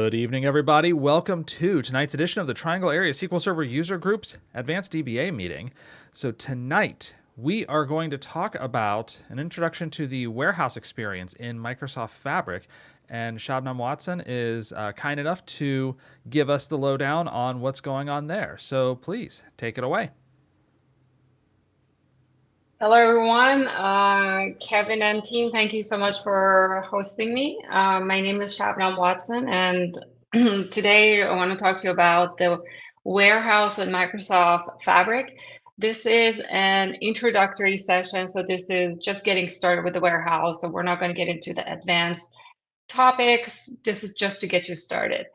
Good evening, everybody. Welcome to tonight's edition of the Triangle Area SQL Server User Group's Advanced DBA meeting. So tonight, we are going to talk about an introduction to the warehouse experience in Microsoft Fabric. And Shabnam Watson is kind enough to give us the lowdown on what's going on there. So please, take it away. Hello, everyone. Kevin and team, thank you so much for hosting me. My name is Shabnam Watson, and today I want to talk to you about the warehouse in Microsoft Fabric. This is an introductory session, so this is just getting started with the warehouse. So we're not going to get into the advanced topics. This is just to get you started.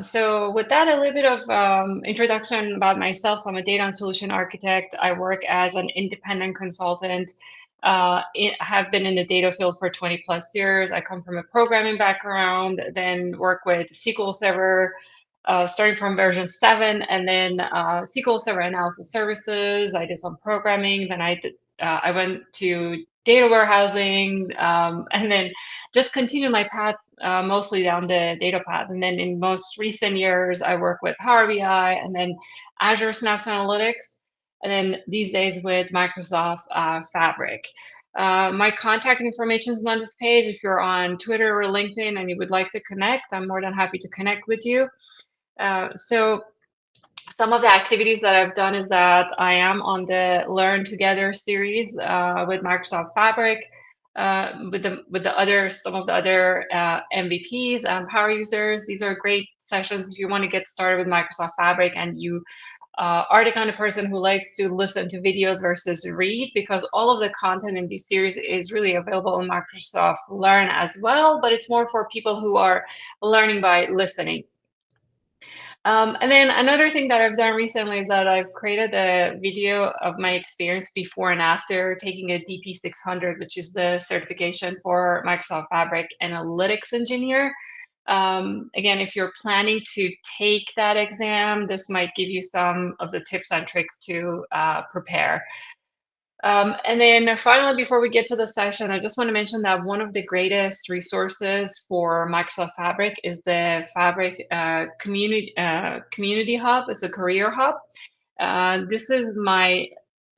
So with that, a little bit of introduction about myself. So I'm a data and solution architect. I work as an independent consultant. Have been in the data field for 20 plus years. I come from a programming background, then work with SQL Server, starting from version 7, and then SQL Server Analysis Services. I did some programming. Then I went to data warehousing, and then just continued my path mostly down the data path. And then in most recent years, I work with Power BI and then Azure Synapse Analytics, and then these days with Microsoft Fabric. My contact information is on this page. If you're on Twitter or LinkedIn and you would like to connect, I'm more than happy to connect with you. So some of the activities that I've done is that I am on the Learn Together series with Microsoft Fabric, with some of the other MVPs and power users. These are great sessions if you want to get started with Microsoft Fabric and you are the kind of person who likes to listen to videos versus read, because all of the content in this series is really available in Microsoft Learn as well, but it's more for people who are learning by listening. And then another thing that I've done recently is that I've created a video of my experience before and after taking a DP600, which is the certification for Microsoft Fabric Analytics Engineer. Again, if you're planning to take that exam, this might give you some of the tips and tricks to prepare. And then finally, before we get to the session, I just want to mention that one of the greatest resources for Microsoft Fabric is the Fabric Community Hub. It's a career hub. This is my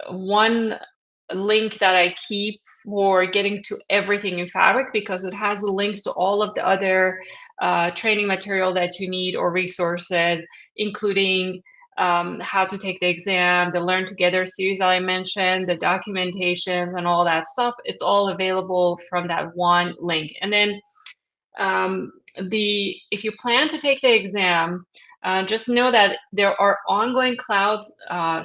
one link that I keep for getting to everything in Fabric, because it has links to all of the other training material that you need or resources, including how to take the exam, the Learn Together series that I mentioned, the documentations and all that stuff. It's all available from that one link. And then if you plan to take the exam, just know that there are ongoing cloud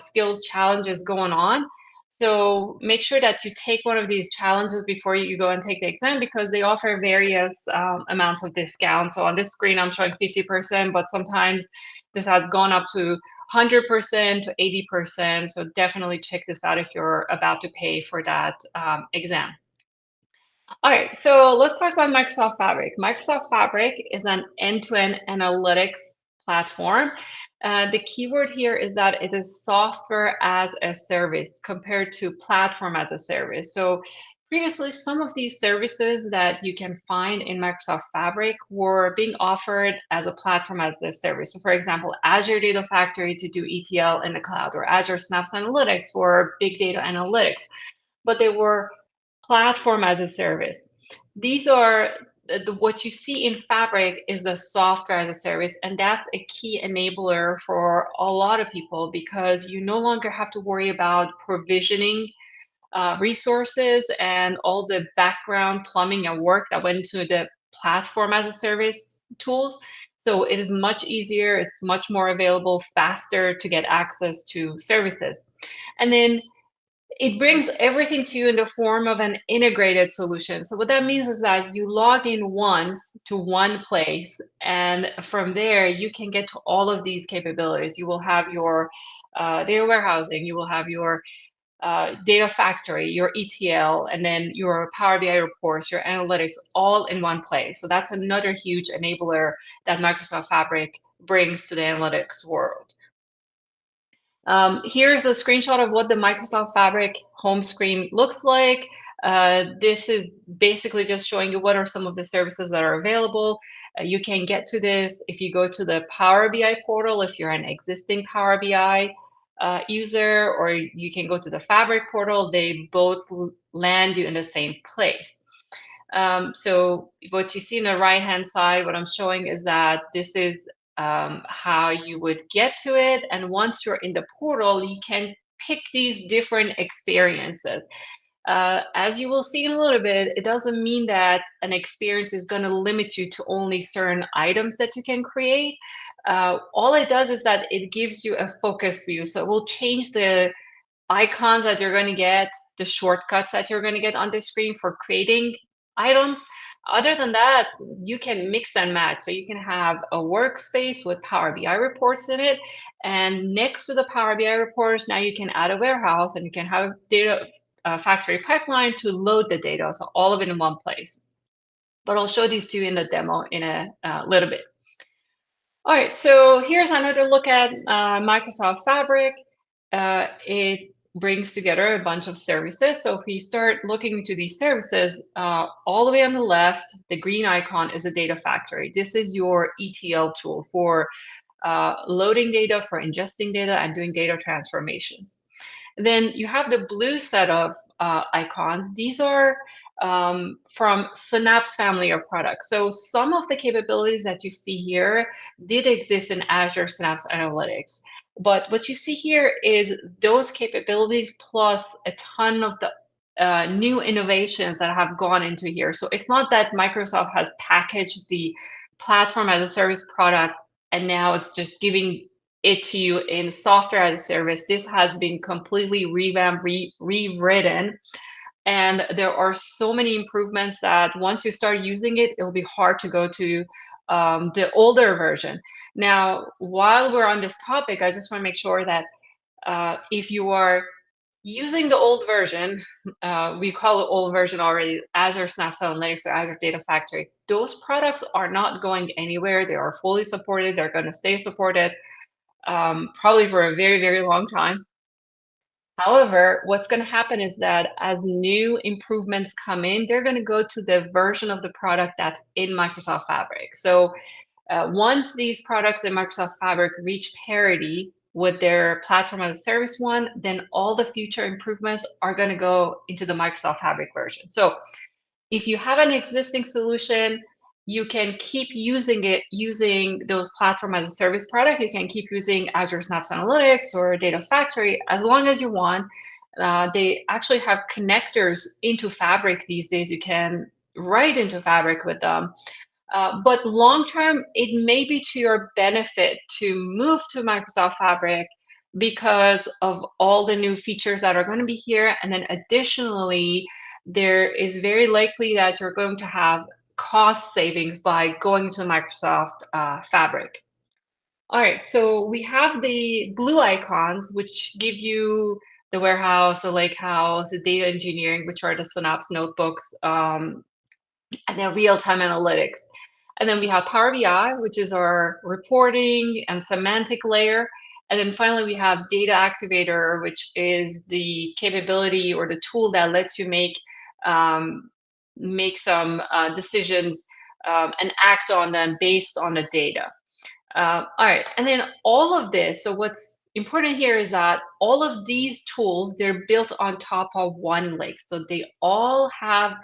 skills challenges going on. So make sure that you take one of these challenges before you go and take the exam, because they offer various amounts of discount. So on this screen, I'm showing 50%, but sometimes this has gone up to 100% to 80%. So definitely check this out if you're about to pay for that exam. All right, so let's talk about Microsoft Fabric. Microsoft Fabric is an end-to-end analytics platform. The keyword here is that it is software as a service compared to platform as a service. So previously, some of these services that you can find in Microsoft Fabric were being offered as a platform as a service. So for example, Azure Data Factory to do ETL in the cloud, or Azure Synapse Analytics for big data analytics. But they were platform as a service. These are what you see in Fabric is the software as a service, and that's a key enabler for a lot of people, because you no longer have to worry about provisioning resources and all the background plumbing and work that went into the platform as a service tools. So it is much easier, it's much more available, faster to get access to services. And then it brings everything to you in the form of an integrated solution. So what that means is that you log in once to one place, and from there you can get to all of these capabilities. You will have your data warehousing, you will have your data factory, your ETL, and then your Power BI reports, your analytics, all in one place. So that's another huge enabler that Microsoft Fabric brings to the analytics world. Here's a screenshot of what the Microsoft Fabric home screen looks like. This is basically just showing you what are some of the services that are available. You can get to this if you go to the Power BI portal, if you're an existing Power BI user, or you can go to the Fabric portal. They both land you in the same place. So what you see on the right-hand side, what I'm showing is that this is how you would get to it. And once you're in the portal, you can pick these different experiences. As you will see in a little bit, it doesn't mean that an experience is going to limit you to only certain items that you can create. All it does is that it gives you a focus view. So it will change the icons that you're going to get, the shortcuts that you're going to get on the screen for creating items. Other than that, you can mix and match. So you can have a workspace with Power BI reports in it. And next to the Power BI reports, now you can add a warehouse and you can have data factory pipeline to load the data. So all of it in one place. But I'll show these to you in the demo in a little bit. All right, so here's another look at Microsoft Fabric. It brings together a bunch of services. So if we start looking into these services, all the way on the left, the green icon is a data factory. This is your ETL tool for loading data, for ingesting data, and doing data transformations. Then you have the blue set of icons. These are from Synapse family of products. So some of the capabilities that you see here did exist in Azure Synapse Analytics. But what you see here is those capabilities plus a ton of the new innovations that have gone into here. So it's not that Microsoft has packaged the platform as a service product and now it's just giving it to you in software as a service. This has been completely revamped, rewritten. And there are so many improvements that once you start using it, it'll be hard to go to the older version. Now, while we're on this topic, I just want to make sure that if you are using the old version, we call it old version already, Azure Synapse Analytics or Azure Data Factory, those products are not going anywhere. They are fully supported. They're going to stay supported probably for a very, very long time. However, what's going to happen is that as new improvements come in, they're going to go to the version of the product that's in Microsoft Fabric. So once these products in Microsoft Fabric reach parity with their platform as a service one, then all the future improvements are going to go into the Microsoft Fabric version. So if you have an existing solution, you can keep using it using those platform as a service product. You can keep using Azure Synapse Analytics or Data Factory as long as you want. They actually have connectors into Fabric these days. You can write into Fabric with them. But long term, it may be to your benefit to move to Microsoft Fabric because of all the new features that are going to be here. And then additionally, there is very likely that you're going to have cost savings by going to Microsoft Fabric. All right, so we have the blue icons, which give you the warehouse, the lakehouse, the data engineering, which are the Synapse notebooks, and then real-time analytics. And then we have Power BI, which is our reporting and semantic layer. And then finally, we have Data Activator, which is the capability or the tool that lets you make some decisions and act on them based on the data. All right, and then all of this, so what's important here is that all of these tools, they're built on top of one lake. So they all have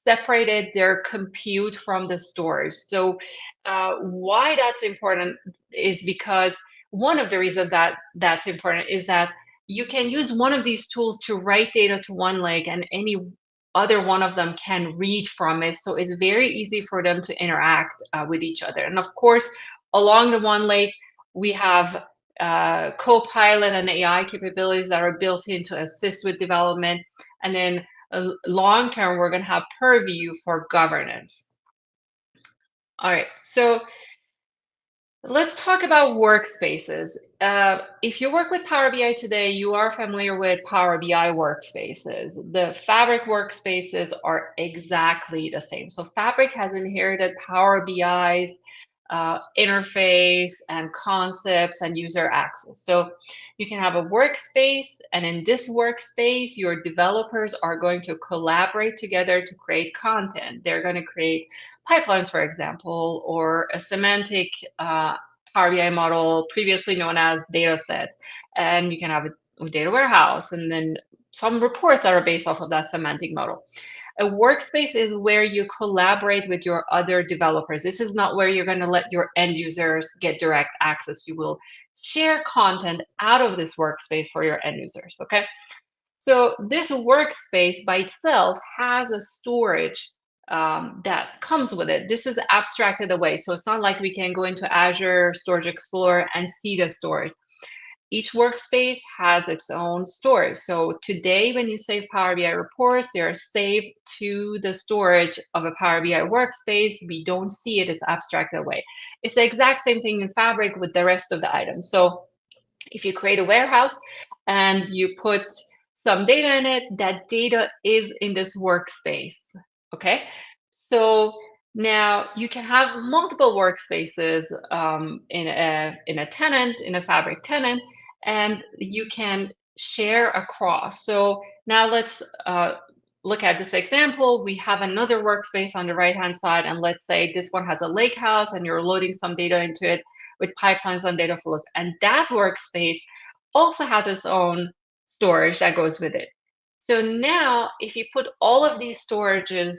separated their compute from the storage. So why that's important is because one of the reasons that that's important is that you can use one of these tools to write data to one lake and any other one of them can read from it. So it's very easy for them to interact with each other. And of course, along the one lake, we have Copilot and AI capabilities that are built in to assist with development. And then long term, we're going to have Purview for governance. All right, so let's talk about workspaces. If you work with Power BI today, you are familiar with Power BI workspaces. The Fabric workspaces are exactly the same. So Fabric has inherited Power BI's interface and concepts and user access. So you can have a workspace, and in this workspace, your developers are going to collaborate together to create content. They're going to create pipelines, for example, or a semantic Power BI model previously known as datasets. And you can have a data warehouse and then some reports that are based off of that semantic model. A workspace is where you collaborate with your other developers. This is not where you're going to let your end users get direct access. You will share content out of this workspace for your end users, okay? So this workspace by itself has a storage that comes with it. This is abstracted away. So it's not like we can go into Azure Storage Explorer and see the storage. Each workspace has its own storage. So today, when you save Power BI reports, they are saved to the storage of a Power BI workspace. We don't see it, it's abstracted away. It's the exact same thing in Fabric with the rest of the items. So if you create a warehouse and you put some data in it, that data is in this workspace, okay? So now you can have multiple workspaces in a tenant, in a Fabric tenant, and you can share across. So now let's look at this example. We have another workspace on the right-hand side, and let's say this one has a lake house, and you're loading some data into it with pipelines and data flows. And that workspace also has its own storage that goes with it. So now if you put all of these storages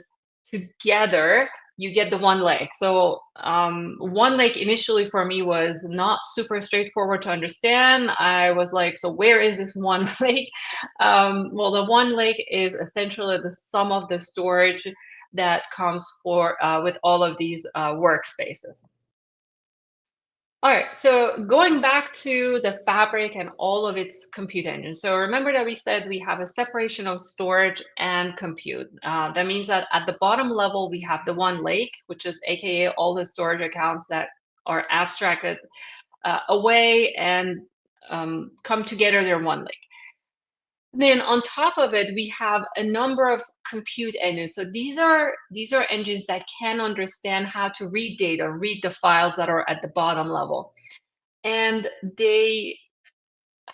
together, you get the one lake. So one lake initially for me was not super straightforward to understand. I was like, so where is this one lake? Well, the one lake is essentially the sum of the storage that comes with all of these workspaces. All right, so going back to the Fabric and all of its compute engines. So remember that we said we have a separation of storage and compute. That means that at the bottom level, we have the one lake, which is AKA all the storage accounts that are abstracted away and come together, they're one lake. Then on top of it, we have a number of compute engines. So these are engines that can understand how to read data, read the files that are at the bottom level. And they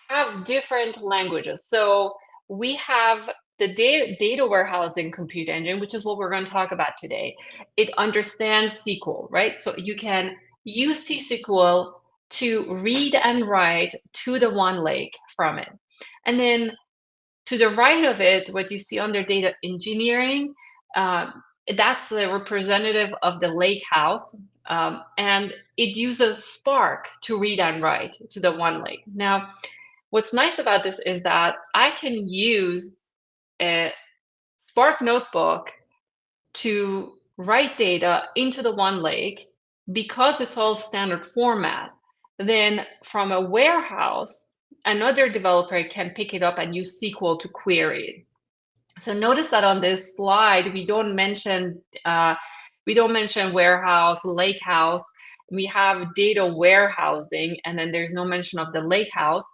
have different languages. So we have the data warehousing compute engine, which is what we're going to talk about today. It understands SQL, right? So you can use T-SQL to read and write to the one lake from it. And then to the right of it, what you see under data engineering, that's the representative of the lake house. And it uses Spark to read and write to the one lake. Now, what's nice about this is that I can use a Spark notebook to write data into the one lake because it's all standard format. Then from a warehouse, another developer can pick it up and use SQL to query it. So notice that on this slide, we don't mention warehouse, lake house. We have data warehousing, and then there's no mention of the lake house.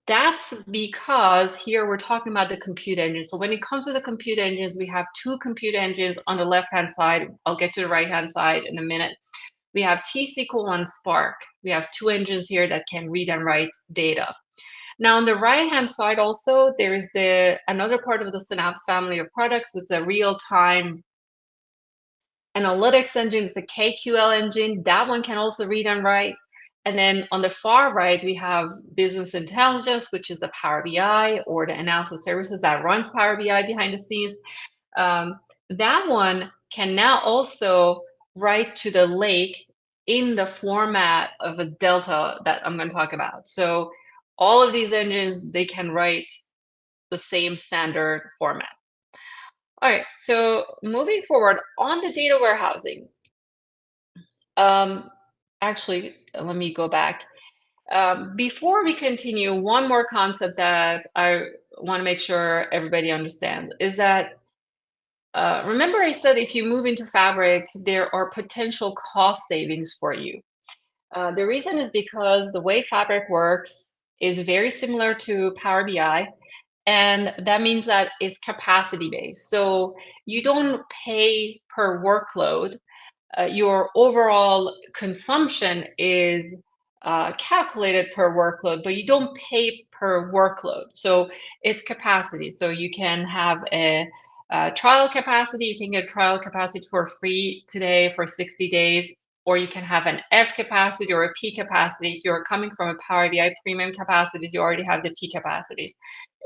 That's because here we're talking about the compute engine. So when it comes to the compute engines, we have two compute engines on the left-hand side. I'll get to the right-hand side in a minute. We have T-SQL and Spark. We have two engines here that can read and write data. Now on the right-hand side also, there is another part of the Synapse family of products. It's a real-time analytics engine. It's the KQL engine. That one can also read and write. And then on the far right, we have business intelligence, which is the Power BI or the analysis services that runs Power BI behind the scenes. That one can now also write to the lake in the format of a delta that I'm going to talk about. So all of these engines, they can write the same standard format. All right, so moving forward on the data warehousing. Actually, let me go back. Before we continue, one more concept that I want to make sure everybody understands is that remember I said if you move into Fabric, there are potential cost savings for you. The reason is because the way Fabric works is very similar to Power BI, and that means that it's capacity based. So you don't pay per workload. your overall consumption is calculated per workload, but you don't pay per workload. So it's capacity. So you can have a trial capacity. You can get trial capacity for free today for 60 days, or you can have an F capacity or a P capacity. If you're coming from a Power BI premium capacities, you already have the P capacities.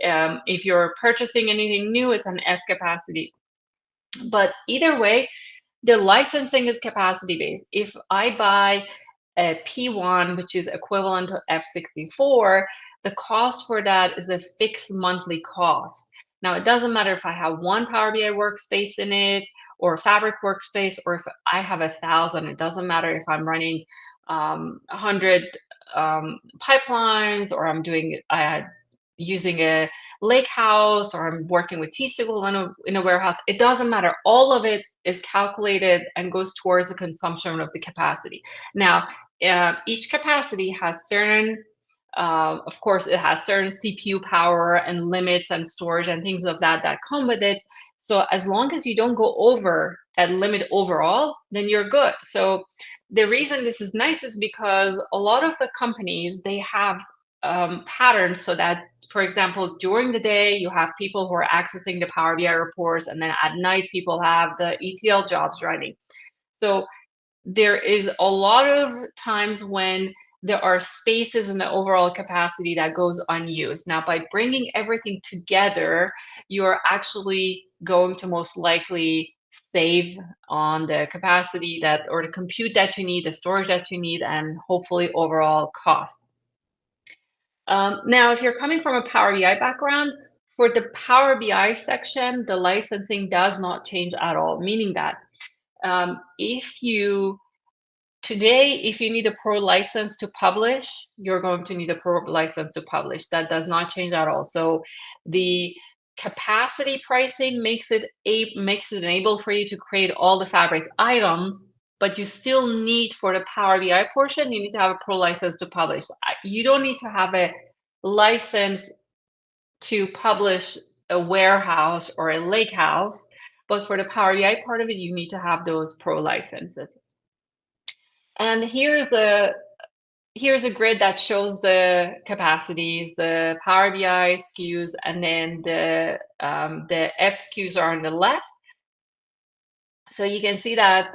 If you're purchasing anything new, it's an F capacity. But either way, the licensing is capacity based. If I buy a P1, which is equivalent to F64, the cost for that is a fixed monthly cost. Now, it doesn't matter if I have one Power BI workspace in it, or a Fabric workspace, or if I have 1,000. It doesn't matter if I'm running 100 pipelines, or I'm doing using a lake house, or I'm working with T-SQL in a warehouse. It doesn't matter. All of it is calculated and goes towards the consumption of the capacity. Now, each capacity has certain, of course, it has certain CPU power and limits and storage and things of that come with it. So as long as you don't go over that limit overall, then you're good. So the reason this is nice is because a lot of the companies, they have patterns so that, for example, during the day, you have people who are accessing the Power BI reports, and then at night, people have the ETL jobs running. So there is a lot of times when there are spaces in the overall capacity that goes unused. Now, by bringing everything together, you're actually going to most likely save on the capacity that, or the compute that you need, the storage that you need, and hopefully overall cost. Now, if you're coming from a Power BI background, for the Power BI section, the licensing does not change at all, meaning that if you need a pro license to publish, you're going to need a pro license to publish. That does not change at all. So the capacity pricing makes it enable for you to create all the Fabric items, but you still need, for the Power BI portion, you need to have a pro license to publish. You don't need to have a license to publish a warehouse or a lake house, but for the Power BI part of it, you need to have those pro licenses. And here's a grid that shows the capacities, the Power BI SKUs, and then the F SKUs are on the left. So you can see that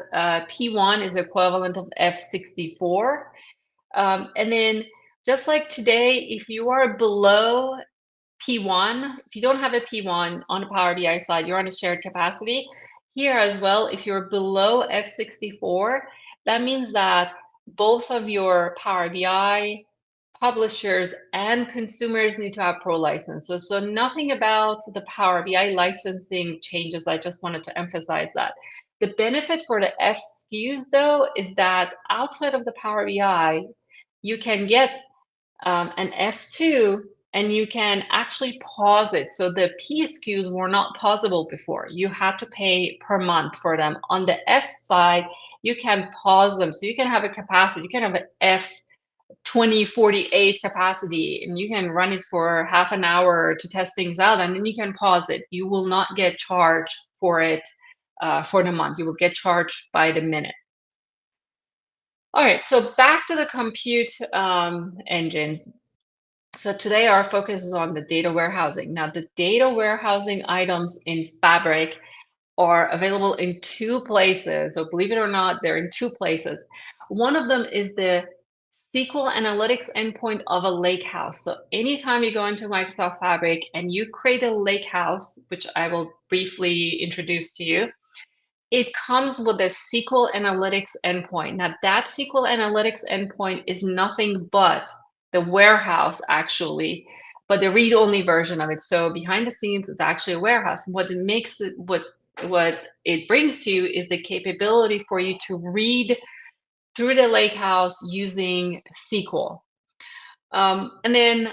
P1 is equivalent of F64. And then just like today, if you are below P1, if you don't have a P1 on the Power BI side, you're on a shared capacity. Here as well, if you're below F64, that means that both of your Power BI publishers and consumers need to have pro licenses. So nothing about the Power BI licensing changes. I just wanted to emphasize that. The benefit for the F SKUs, though, is that outside of the Power BI, you can get an F2 and you can actually pause it. So the P SKUs were not pausable before. You had to pay per month for them. On the F side, you can pause them. So you can have a capacity. You can have an F2048 capacity, and you can run it for half an hour to test things out, and then you can pause it. You will not get charged for it for the month. You will get charged by the minute. All right, so back to the compute engines. So today our focus is on the data warehousing. Now, the data warehousing items in Fabric are available in two places. So believe it or not, they're in two places. One of them is the SQL Analytics endpoint of a lakehouse. So anytime you go into Microsoft Fabric and you create a lakehouse, which I will briefly introduce to you, it comes with a SQL Analytics endpoint. Now, that SQL Analytics endpoint is nothing but the warehouse, actually, but the read-only version of it. So behind the scenes, it's actually a warehouse. What it makes it, what it brings to you is the capability for you to read through the lakehouse using SQL. And then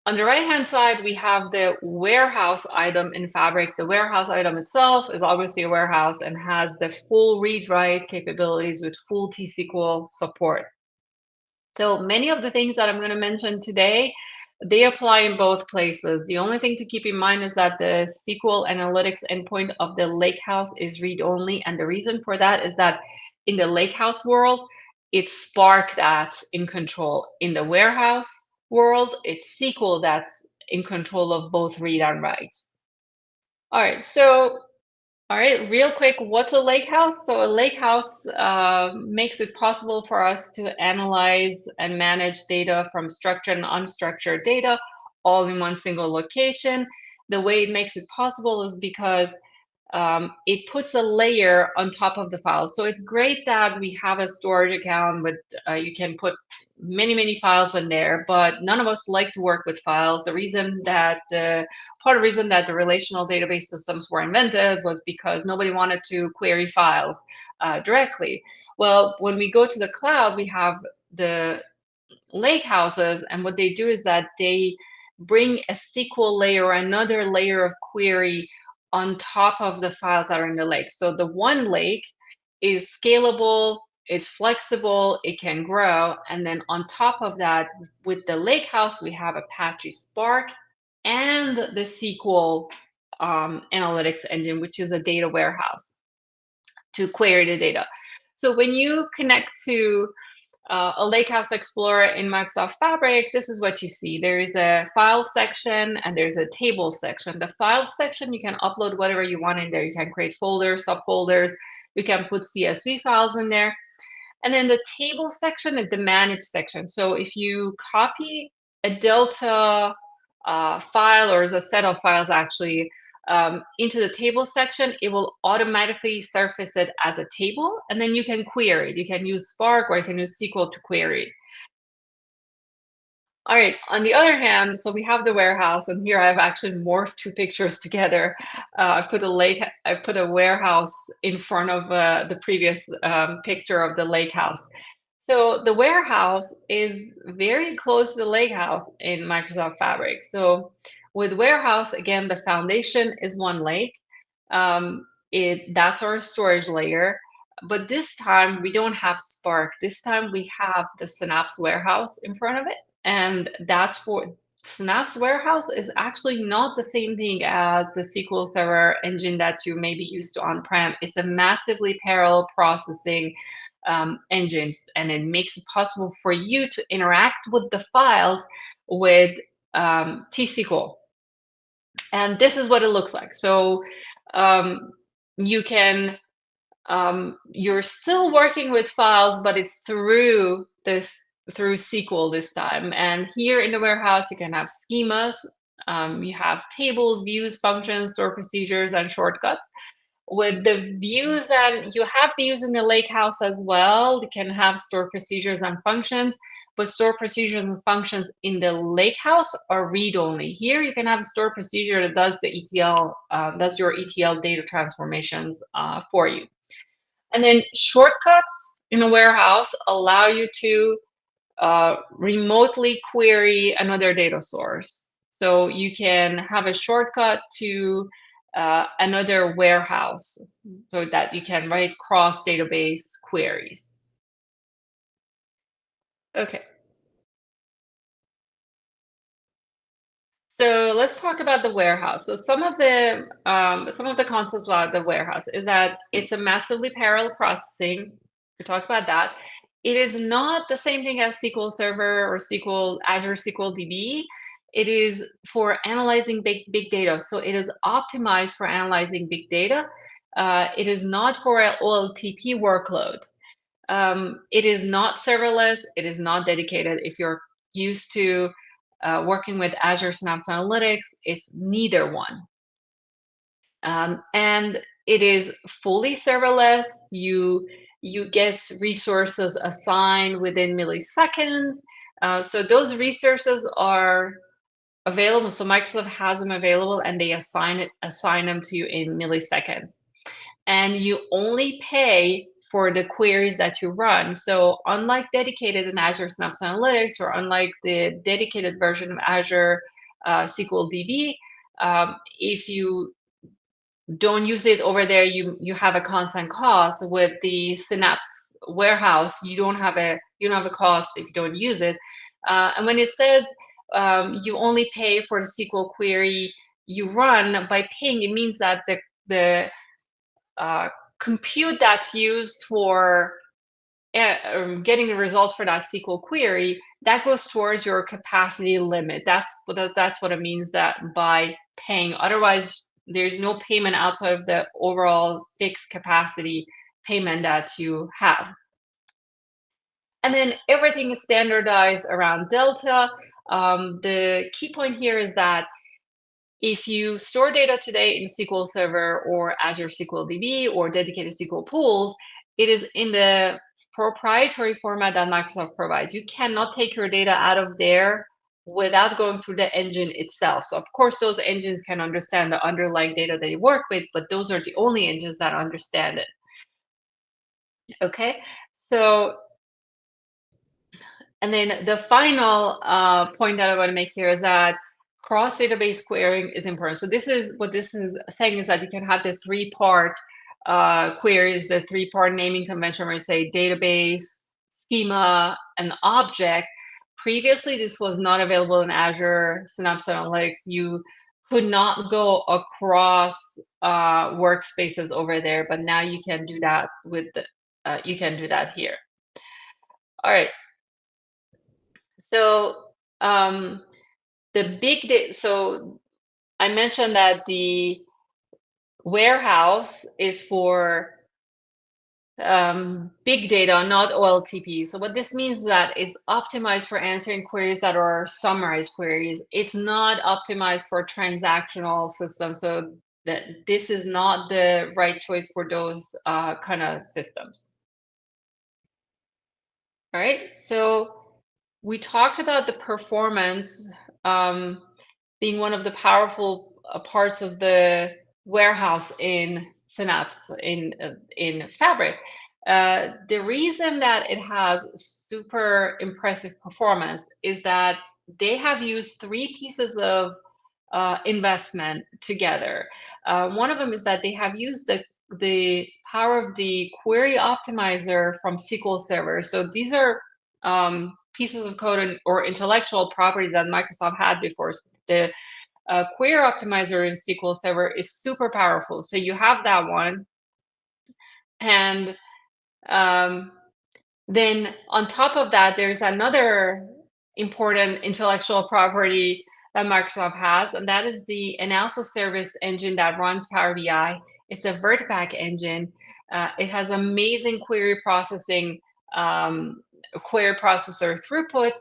on the right-hand side, we have the warehouse item in Fabric. The warehouse item itself is obviously a warehouse and has the full read-write capabilities with full T-SQL support. So many of the things that I'm going to mention today, they apply in both places. The only thing to keep in mind is that the SQL Analytics endpoint of the Lakehouse is read-only. And the reason for that is that in the lakehouse world, it's Spark that's in control. In the warehouse world, it's SQL that's in control of both read and write. All right, real quick, what's a lakehouse? So a lakehouse makes it possible for us to analyze and manage data from structured and unstructured data all in one single location. The way it makes it possible is because it puts a layer on top of the files. So it's great that we have a storage account with, you can put many files in there, but none of us like to work with files. The reason that part of the reason that the relational database systems were invented was because nobody wanted to query files directly. Well, when we go to the cloud, we have the lake houses, and what they do is that they bring a SQL layer or another layer of query on top of the files that are in the lake. So the one lake is scalable, it's flexible, it can grow, and then on top of that, with the lake house, we have Apache Spark and the SQL analytics engine, which is a data warehouse to query the data. So when you connect to a Lakehouse Explorer in Microsoft Fabric, this is what you see. There is a file section and there's a table section. The file section, you can upload whatever you want in there. You can create folders, subfolders. You can put CSV files in there. And then the table section is the manage section. So if you copy a Delta file, or as a set of files actually, into the table section, it will automatically surface it as a table, and then you can query it. You can use Spark or you can use SQL to query it. All right, on the other hand, so we have the warehouse, and here I've actually morphed two pictures together. I've put a warehouse in front of the previous picture of the lake house. So the warehouse is very close to the lake house in Microsoft Fabric. So with warehouse, again, the foundation is one lake. That's our storage layer. But this time we don't have Spark. This time we have the Synapse warehouse in front of it. And that's for Synapse warehouse is actually not the same thing as the SQL Server engine that you may be used to on-prem. It's a massively parallel processing engines, and it makes it possible for you to interact with the files with T-SQL. And this is what it looks like. So you can, you're still working with files, but it's through SQL this time. And here in the warehouse, you can have schemas. You have tables, views, functions, store procedures, and shortcuts. With the views, and you have views in the lakehouse as well. You can have store procedures and functions, but store procedures and functions in the lakehouse are read-only. Here you can have a store procedure that does the ETL, does your ETL data transformations for you. And then shortcuts in a warehouse allow you to remotely query another data source. So you can have a shortcut to another warehouse so that you can write cross database queries. Okay. So let's talk about the warehouse. So some of the concepts about the warehouse is that it's a massively parallel processing. We talked about that. It is not the same thing as SQL Server or Azure SQL DB. It is for analyzing big data. So it is optimized for analyzing big data. It is not for OLTP workloads. It is not serverless. It is not dedicated. If you're used to working with Azure Synapse Analytics, it's neither one. And it is fully serverless. You get resources assigned within milliseconds. So those resources are available. So Microsoft has them available, and they assign them to you in milliseconds. And you only pay for the queries that you run. So unlike dedicated in Azure Synapse Analytics, or unlike the dedicated version of Azure SQL DB, if you don't use it over there, you have a constant cost. With the Synapse warehouse, you don't have a cost if you don't use it. And when it says you only pay for the SQL query you run by paying, it means that the compute that's used for getting the results for that SQL query, that goes towards your capacity limit. That's what it means that by paying. Otherwise, there's no payment outside of the overall fixed capacity payment that you have. And then everything is standardized around Delta. The key point here is that if you store data today in SQL Server or Azure SQL DB or dedicated SQL pools, it is in the proprietary format that Microsoft provides. You cannot take your data out of there without going through the engine itself. So of course, those engines can understand the underlying data that you work with, but those are the only engines that understand it. Okay, so, and then the final point that I want to make here is that cross-database querying is important. So this is what this is saying, is that you can have the three-part queries, the three-part naming convention where you say database, schema, and object. Previously, this was not available in Azure Synapse Analytics. You could not go across workspaces over there, but now you can do that with the, you can do that here. All right. So so I mentioned that the warehouse is for big data, not OLTP. So what this means is that it's optimized for answering queries that are summarized queries. It's not optimized for transactional systems. So that this is not the right choice for those kind of systems. All right, so we talked about the performance being one of the powerful parts of the warehouse in Synapse, in Fabric. The reason that it has super impressive performance is that they have used three pieces of investment together. One of them is that they have used the power of the query optimizer from SQL Server. So these are pieces of code or intellectual property that Microsoft had before. So the query optimizer in SQL Server is super powerful. So you have that one. And then on top of that, there's another important intellectual property that Microsoft has, and that is the analysis service engine that runs Power BI. It's a Vertipack engine. It has amazing query processor throughput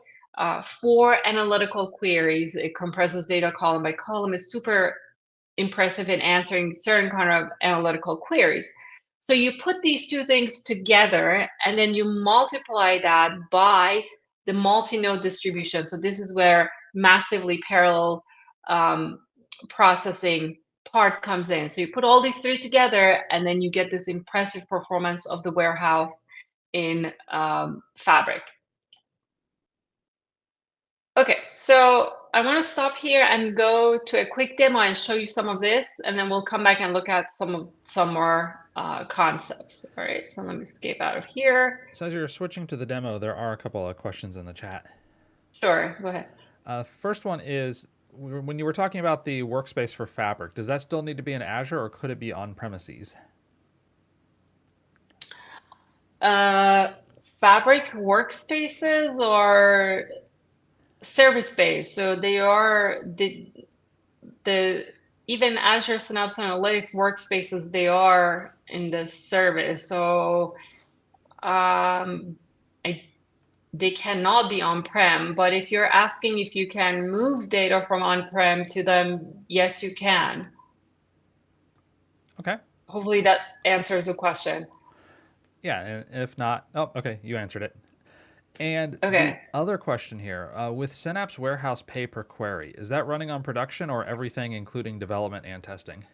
for analytical queries. It compresses data column by column. It's super impressive in answering certain kind of analytical queries. So you put these two things together and then you multiply that by the multi-node distribution. So this is where massively parallel processing part comes in. So you put all these three together and then you get this impressive performance of the warehouse in Fabric. Okay, so I want to stop here and go to a quick demo and show you some of this, and then we'll come back and look at some more concepts. All right, so let me escape out of here. So as you're switching to the demo, there are a couple of questions in the chat. Sure, go ahead. First one is, when you were talking about the workspace for Fabric, does that still need to be in Azure or could it be on premises? Fabric workspaces are service-based, so they are the even Azure Synapse Analytics workspaces, they are in the service. So they cannot be on-prem, but if you're asking if you can move data from on-prem to them, yes, you can. Okay. Hopefully that answers the question. Yeah, and if not, oh, okay, you answered it. And okay. The other question here, with Synapse Warehouse pay per query, is that running on production or everything including development and testing?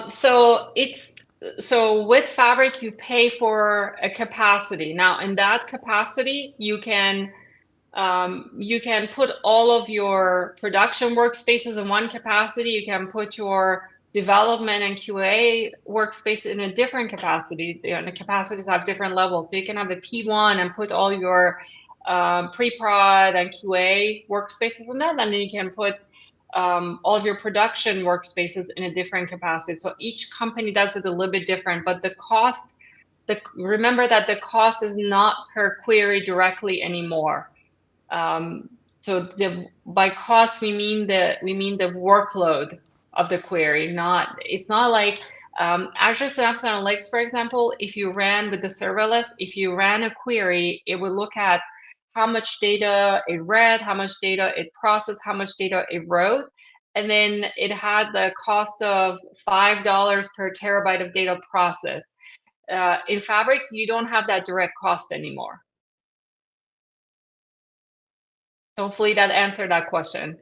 So with Fabric, you pay for a capacity. Now, in that capacity, you can put all of your production workspaces in one capacity. You can put your development and QA workspace in a different capacity. The capacities have different levels. So you can have the P1 and put all your pre-prod and QA workspaces in that. And then you can put all of your production workspaces in a different capacity. So each company does it a little bit different, but the cost, remember that the cost is not per query directly anymore. So by cost we mean the workload of the query. It's not like Azure Synapse Analytics, for example. If you ran with the serverless, if you ran a query, it would look at how much data it read, how much data it processed, how much data it wrote, and then it had the cost of $5 per terabyte of data processed. In Fabric, you don't have that direct cost anymore. Hopefully that answered that question.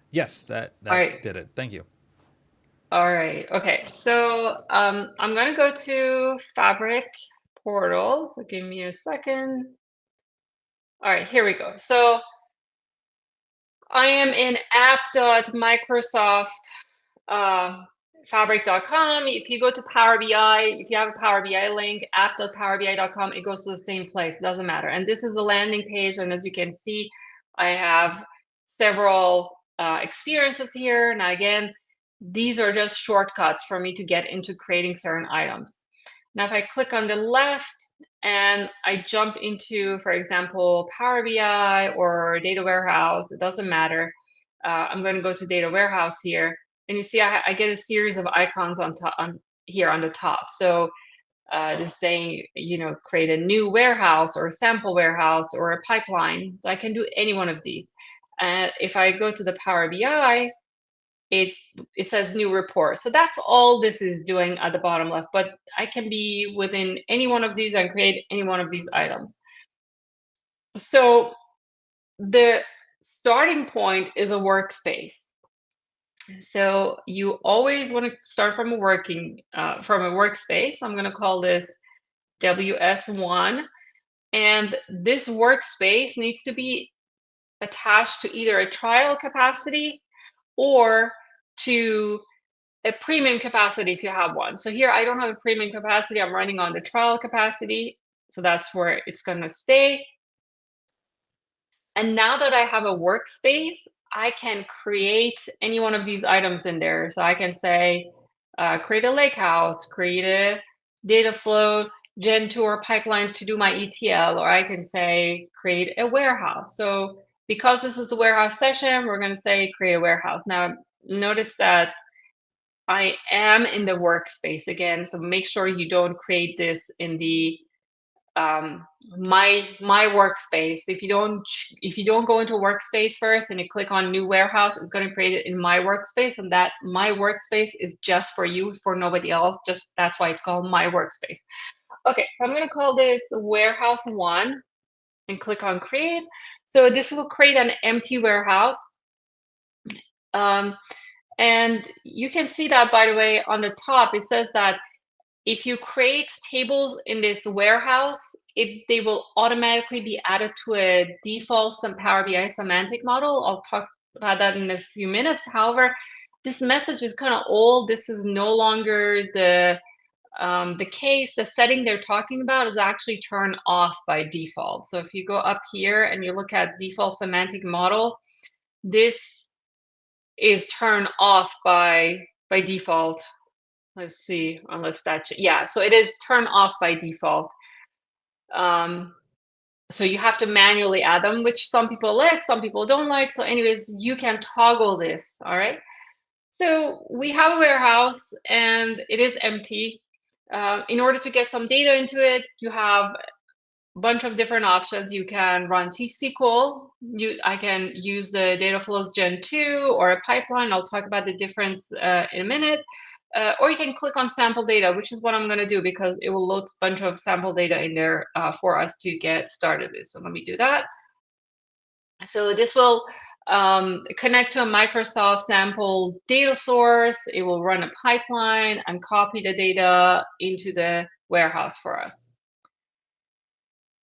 Yes, that right. did it. Thank you. All right. Okay. So I'm going to go to Fabric portal. So give me a second. All right, here we go. So I am in app.microsoft.fabric.com. If you go to Power BI, if you have a Power BI link, app.powerbi.com, it goes to the same place. It doesn't matter. And this is a landing page. And as you can see, I have several experiences here. Now, again, these are just shortcuts for me to get into creating certain items. Now, if I click on the left and I jump into, for example, Power BI or Data Warehouse, it doesn't matter. I'm going to go to Data Warehouse here. And you see I get a series of icons on top, here on the top. So this is saying, create a new warehouse or a sample warehouse or a pipeline. So I can do any one of these. And if I go to the Power BI, it says new report. So that's all this is doing at the bottom left, but I can be within any one of these and create any one of these items. So the starting point is a workspace. So you always want to start from a workspace. I'm going to call this WS1. And this workspace needs to be attached to either a trial capacity or to a premium capacity if you have one. So here I don't have a premium capacity. I'm running on the trial capacity. So that's where it's going to stay. And now that I have a workspace, I can create any one of these items in there. So I can say, create a lakehouse, create a Dataflows Gen 2 or pipeline to do my ETL, or I can say, create a warehouse. So because this is a warehouse session, we're going to say, create a warehouse. Now, notice that I am in the workspace again, so make sure you don't create this in the my workspace. If you don't go into workspace first and you click on new warehouse, it's going to create it in my workspace, and that my workspace is just for you, for nobody else. Just that's why it's called my workspace. Okay, so I'm going to call this warehouse 1 and click on create. So this will create an empty warehouse. And you can see that, by the way, on the top, it says that if you create tables in this warehouse, they will automatically be added to a default Power BI semantic model. I'll talk about that in a few minutes. However, this message is kind of old. This is no longer the case. The setting they're talking about is actually turned off by default. So if you go up here and you look at default semantic model, this is turned off by default. Let's see, unless yeah, so it is turned off by default. So you have to manually add them, which some people like, some people don't like. So anyways, you can toggle this, all right? So we have a warehouse and it is empty. In order to get some data into it, you have bunch of different options. You can run T-SQL. I can use the Dataflows Gen 2 or a pipeline. I'll talk about the difference in a minute. Or you can click on sample data, which is what I'm going to do because it will load a bunch of sample data in there for us to get started with. So let me do that. So this will connect to a Microsoft sample data source. It will run a pipeline and copy the data into the warehouse for us.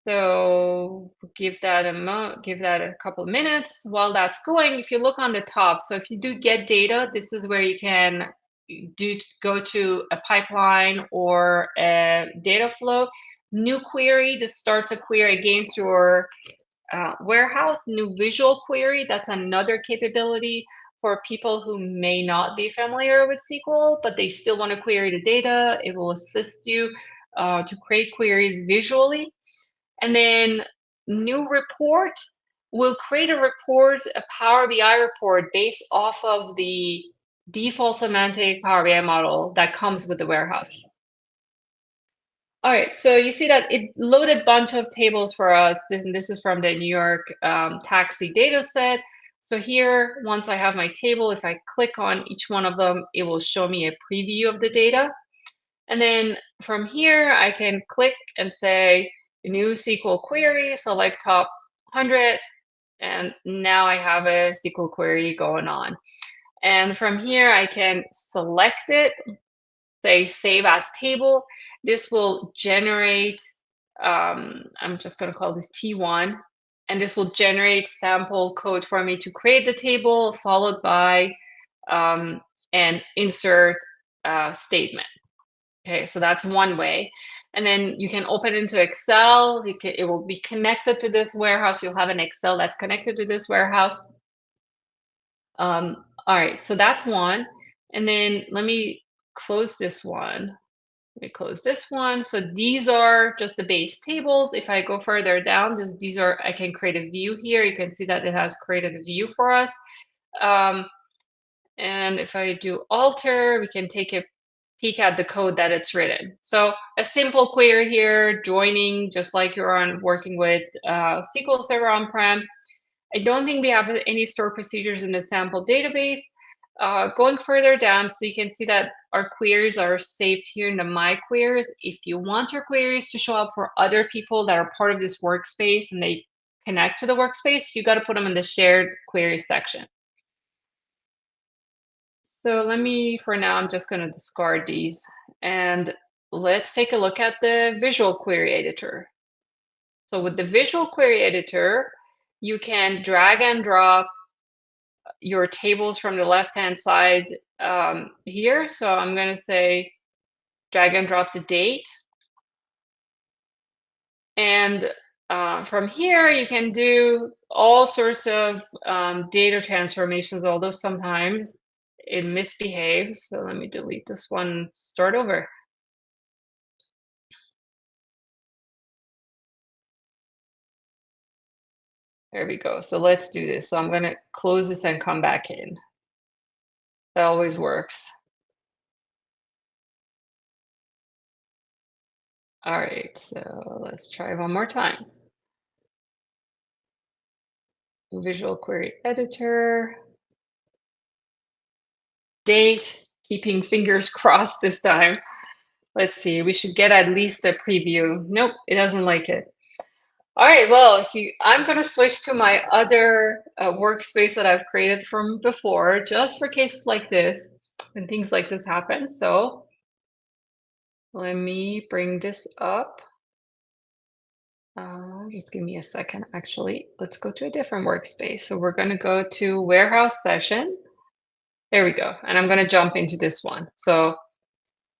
So give that a couple of minutes while that's going. If you look on the top, so if you do get data, this is where you can go to a pipeline or a data flow. New query, this starts a query against your warehouse. New visual query, that's another capability for people who may not be familiar with SQL, but they still want to query the data. It will assist you to create queries visually. And then new report will create a report, a Power BI report based off of the default semantic Power BI model that comes with the warehouse. All right, so you see that it loaded a bunch of tables for us. This is from the New York taxi data set. So here, once I have my table, if I click on each one of them, it will show me a preview of the data. And then from here, I can click and say new SQL query, select top 100, and now I have a SQL query going on. And from here, I can select it, say save as table. This will generate, I'm just going to call this T1, and this will generate sample code for me to create the table, followed by an insert statement. Okay, so that's one way. And then you can open it into Excel. It will be connected to this warehouse. You'll have an Excel that's connected to this warehouse. All right, so that's one. And then let me close this one. Let me close this one. So these are just the base tables. If I go further down, these are, I can create a view here. You can see that it has created a view for us. And if I do alter, we can take a peek at the code that it's written. So a simple query here, joining, just like you're on working with SQL Server on-prem. I don't think we have any stored procedures in the sample database. Going further down, so you can see that our queries are saved here in the My Queries. If you want your queries to show up for other people that are part of this workspace and they connect to the workspace, you got to put them in the shared queries section. So let me, for now, I'm just going to discard these. And let's take a look at the visual query editor. So with the visual query editor, you can drag and drop your tables from the left-hand side here. So I'm going to say drag and drop the date. And from here, you can do all sorts of data transformations, although sometimes it misbehaves. So let me delete this one and start over. There we go. So let's do this. So I'm going to close this and come back in. That always works. All right, so let's try one more time. Visual Query Editor. Date, keeping fingers crossed this time. Let's see, we should get at least a preview. Nope, it doesn't like it. All right, well, I'm going to switch to my other workspace that I've created from before, just for cases like this and things like this happen. So let me bring this up. Just give me a second, actually. Let's go to a different workspace. So we're going to go to Warehouse Session. There we go. And I'm going to jump into this one. So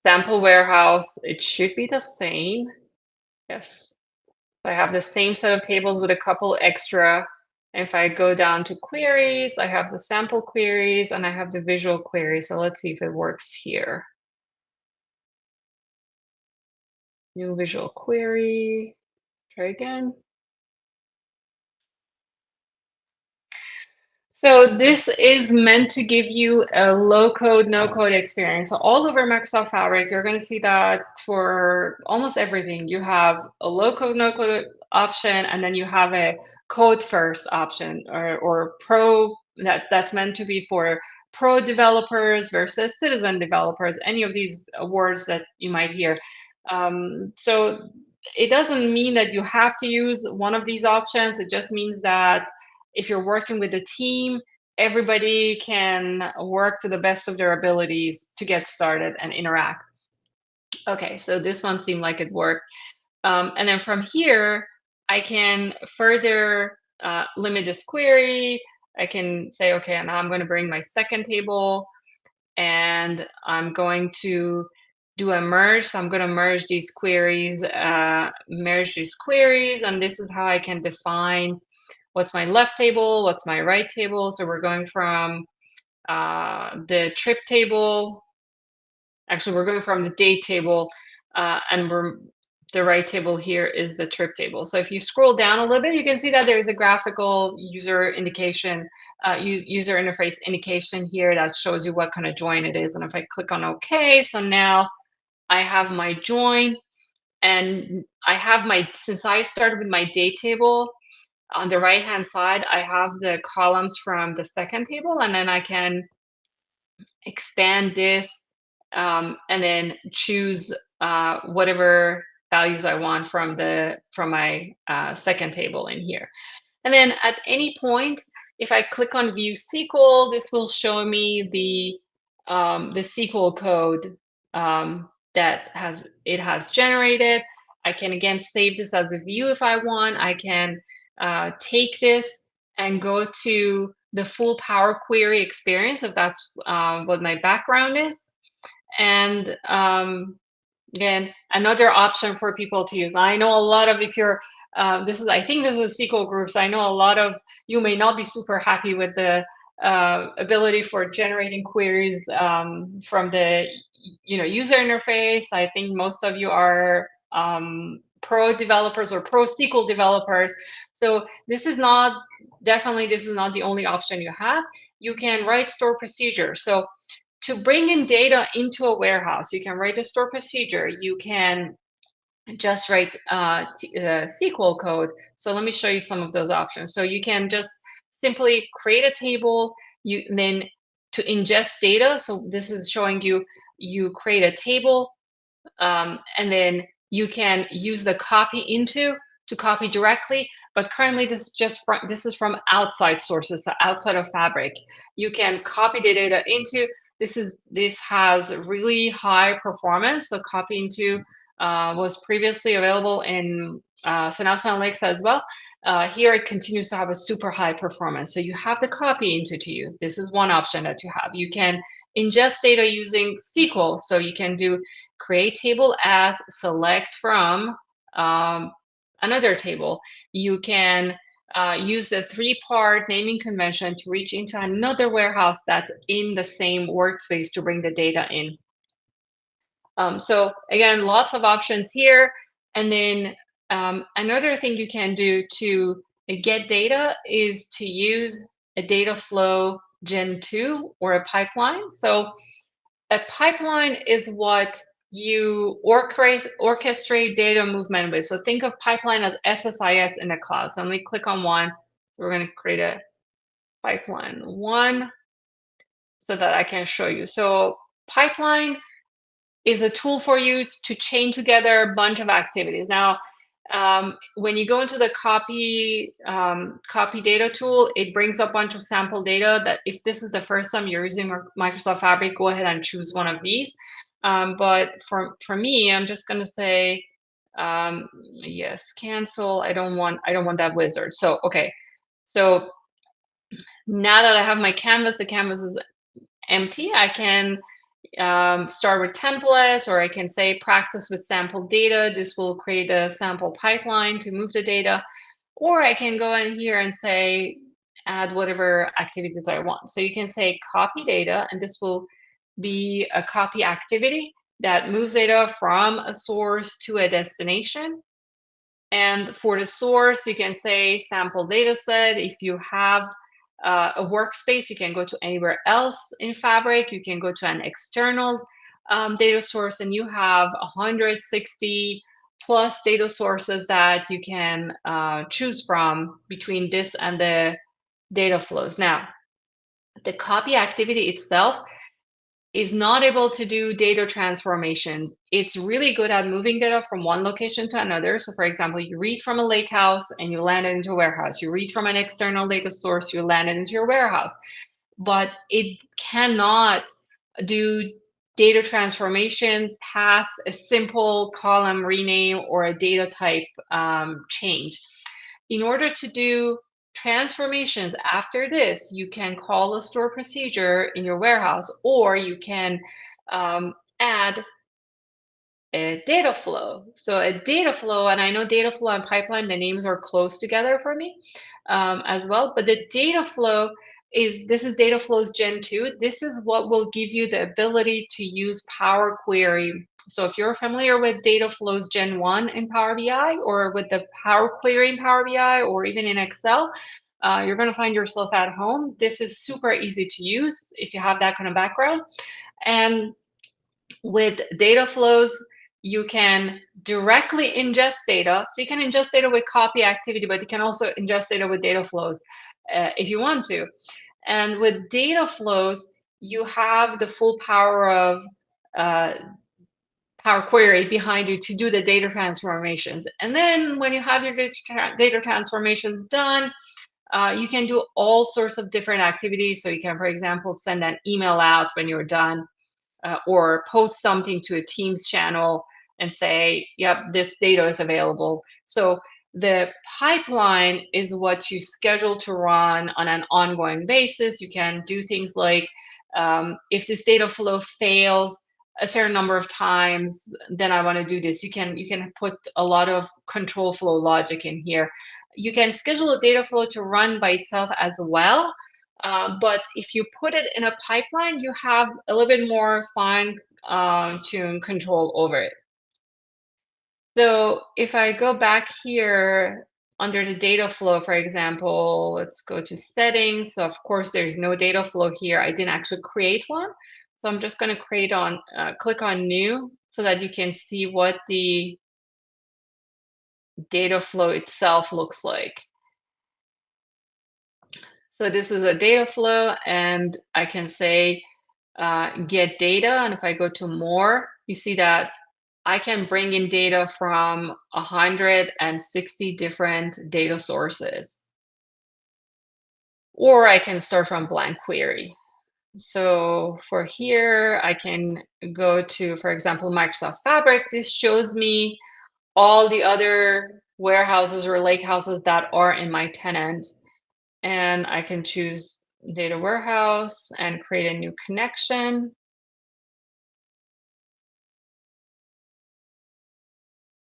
sample warehouse, it should be the same. Yes. I have the same set of tables with a couple extra. And if I go down to queries, I have the sample queries and I have the visual queries. So let's see if it works here. New visual query. Try again. So this is meant to give you a low-code, no-code experience. So all over Microsoft Fabric, you're going to see that for almost everything. You have a low-code, no-code option, and then you have a code-first option or pro that's meant to be for pro developers versus citizen developers, any of these words that you might hear. So it doesn't mean that you have to use one of these options. It just means that if you're working with a team, everybody can work to the best of their abilities to get started and interact. Okay, so this one seemed like it worked. And then from here, I can further limit this query. I can say, okay, now I'm going to bring my second table and I'm going to do a merge. So I'm going to merge these queries, and this is how I can define what's my left table, what's my right table. So we're going from the trip table. Actually, we're going from the date table, and the right table here is the trip table. So if you scroll down a little bit, you can see that there is a graphical user indication, user interface indication here that shows you what kind of join it is. And if I click on OK, so now I have my join, and I have since I started with my date table, on the right-hand side, I have the columns from the second table, and then I can expand this, and then choose whatever values I want from my second table in here. And then at any point, if I click on View SQL, this will show me the SQL code that it has generated. I can again save this as a view if I want. I can take this and go to the full Power Query experience if that's what my background is. And again, another option for people to use. Now, I know a lot of, if you're, I think this is SQL groups. I know a lot of you may not be super happy with the ability for generating queries from the user interface. I think most of you are pro developers or pro SQL developers. So this is not the only option you have. You can write store procedures. So to bring in data into a warehouse, you can write a store procedure. You can just write SQL code. So let me show you some of those options. So you can just simply create a table, then to ingest data. So this is showing you create a table, and then you can use the copy into to copy directly. But currently, this is from outside sources, so outside of Fabric. You can copy the data into. This has really high performance. So copy into was previously available in Synapse Analytics as well. Here it continues to have a super high performance. So you have the copy into to use. This is one option that you have. You can ingest data using SQL. So you can do create table as select from another table. You can use the three-part naming convention to reach into another warehouse that's in the same workspace to bring the data in. So again, lots of options here. And then another thing you can do to get data is to use a Dataflows Gen 2 or a pipeline. So a pipeline is what you orchestrate data movement with. So think of pipeline as SSIS in the cloud. So let me click on one. We're going to create a pipeline one so that I can show you. So pipeline is a tool for you to chain together a bunch of activities. Now, when you go into the copy data tool, it brings up a bunch of sample data that if this is the first time you're using Microsoft Fabric, go ahead and choose one of these. But for me, I'm just going to say, yes, cancel. I don't want that wizard. So, okay. So now that I have my canvas, the canvas is empty. I can start with templates, or I can say practice with sample data. This will create a sample pipeline to move the data. Or I can go in here and say, add whatever activities I want. So you can say copy data, and this will be a copy activity that moves data from a source to a destination. And for the source, you can say sample data set. If you have a workspace, you can go to anywhere else in Fabric. You can go to an external data source, and you have 160 plus data sources that you can choose from between this and the data flows. Now, the copy activity itself is not able to do data transformations. It's really good at moving data from one location to another. So for example, you read from a lakehouse and you land it into a warehouse. You read from an external data source, you land it into your warehouse. But it cannot do data transformation past a simple column rename or a data type change. In order to do transformations after this, you can call a store procedure in your warehouse, or you can add a data flow. So a data flow, and I know data flow and pipeline, the names are close together for me as well. But the data flow this is Dataflows Gen 2. This is what will give you the ability to use Power Query. So if you're familiar with Dataflows Gen 1 in Power BI, or with the Power Query in Power BI, or even in Excel, you're going to find yourself at home. This is super easy to use if you have that kind of background. And with data flows, you can directly ingest data. So you can ingest data with copy activity, but you can also ingest data with data flows if you want to. And with data flows, you have the full power of Power Query behind you to do the data transformations. And then when you have your data transformations done, you can do all sorts of different activities. So you can, for example, send an email out when you're done, or post something to a Teams channel and say, yep, this data is available. So the pipeline is what you schedule to run on an ongoing basis. You can do things like, if this data flow fails a certain number of times, then I want to do this. You can put a lot of control flow logic in here. You can schedule a data flow to run by itself as well. But if you put it in a pipeline, you have a little bit more fine-tuned control over it. So if I go back here under the data flow, for example, let's go to settings. So of course, there's no data flow here. I didn't actually create one. So I'm just going to click on new so that you can see what the data flow itself looks like. So this is a data flow, and I can say get data. And if I go to more, you see that I can bring in data from 160 different data sources. Or I can start from blank query. So for here, I can go to, for example, Microsoft Fabric. This shows me all the other warehouses or lakehouses that are in my tenant. And I can choose data warehouse and create a new connection.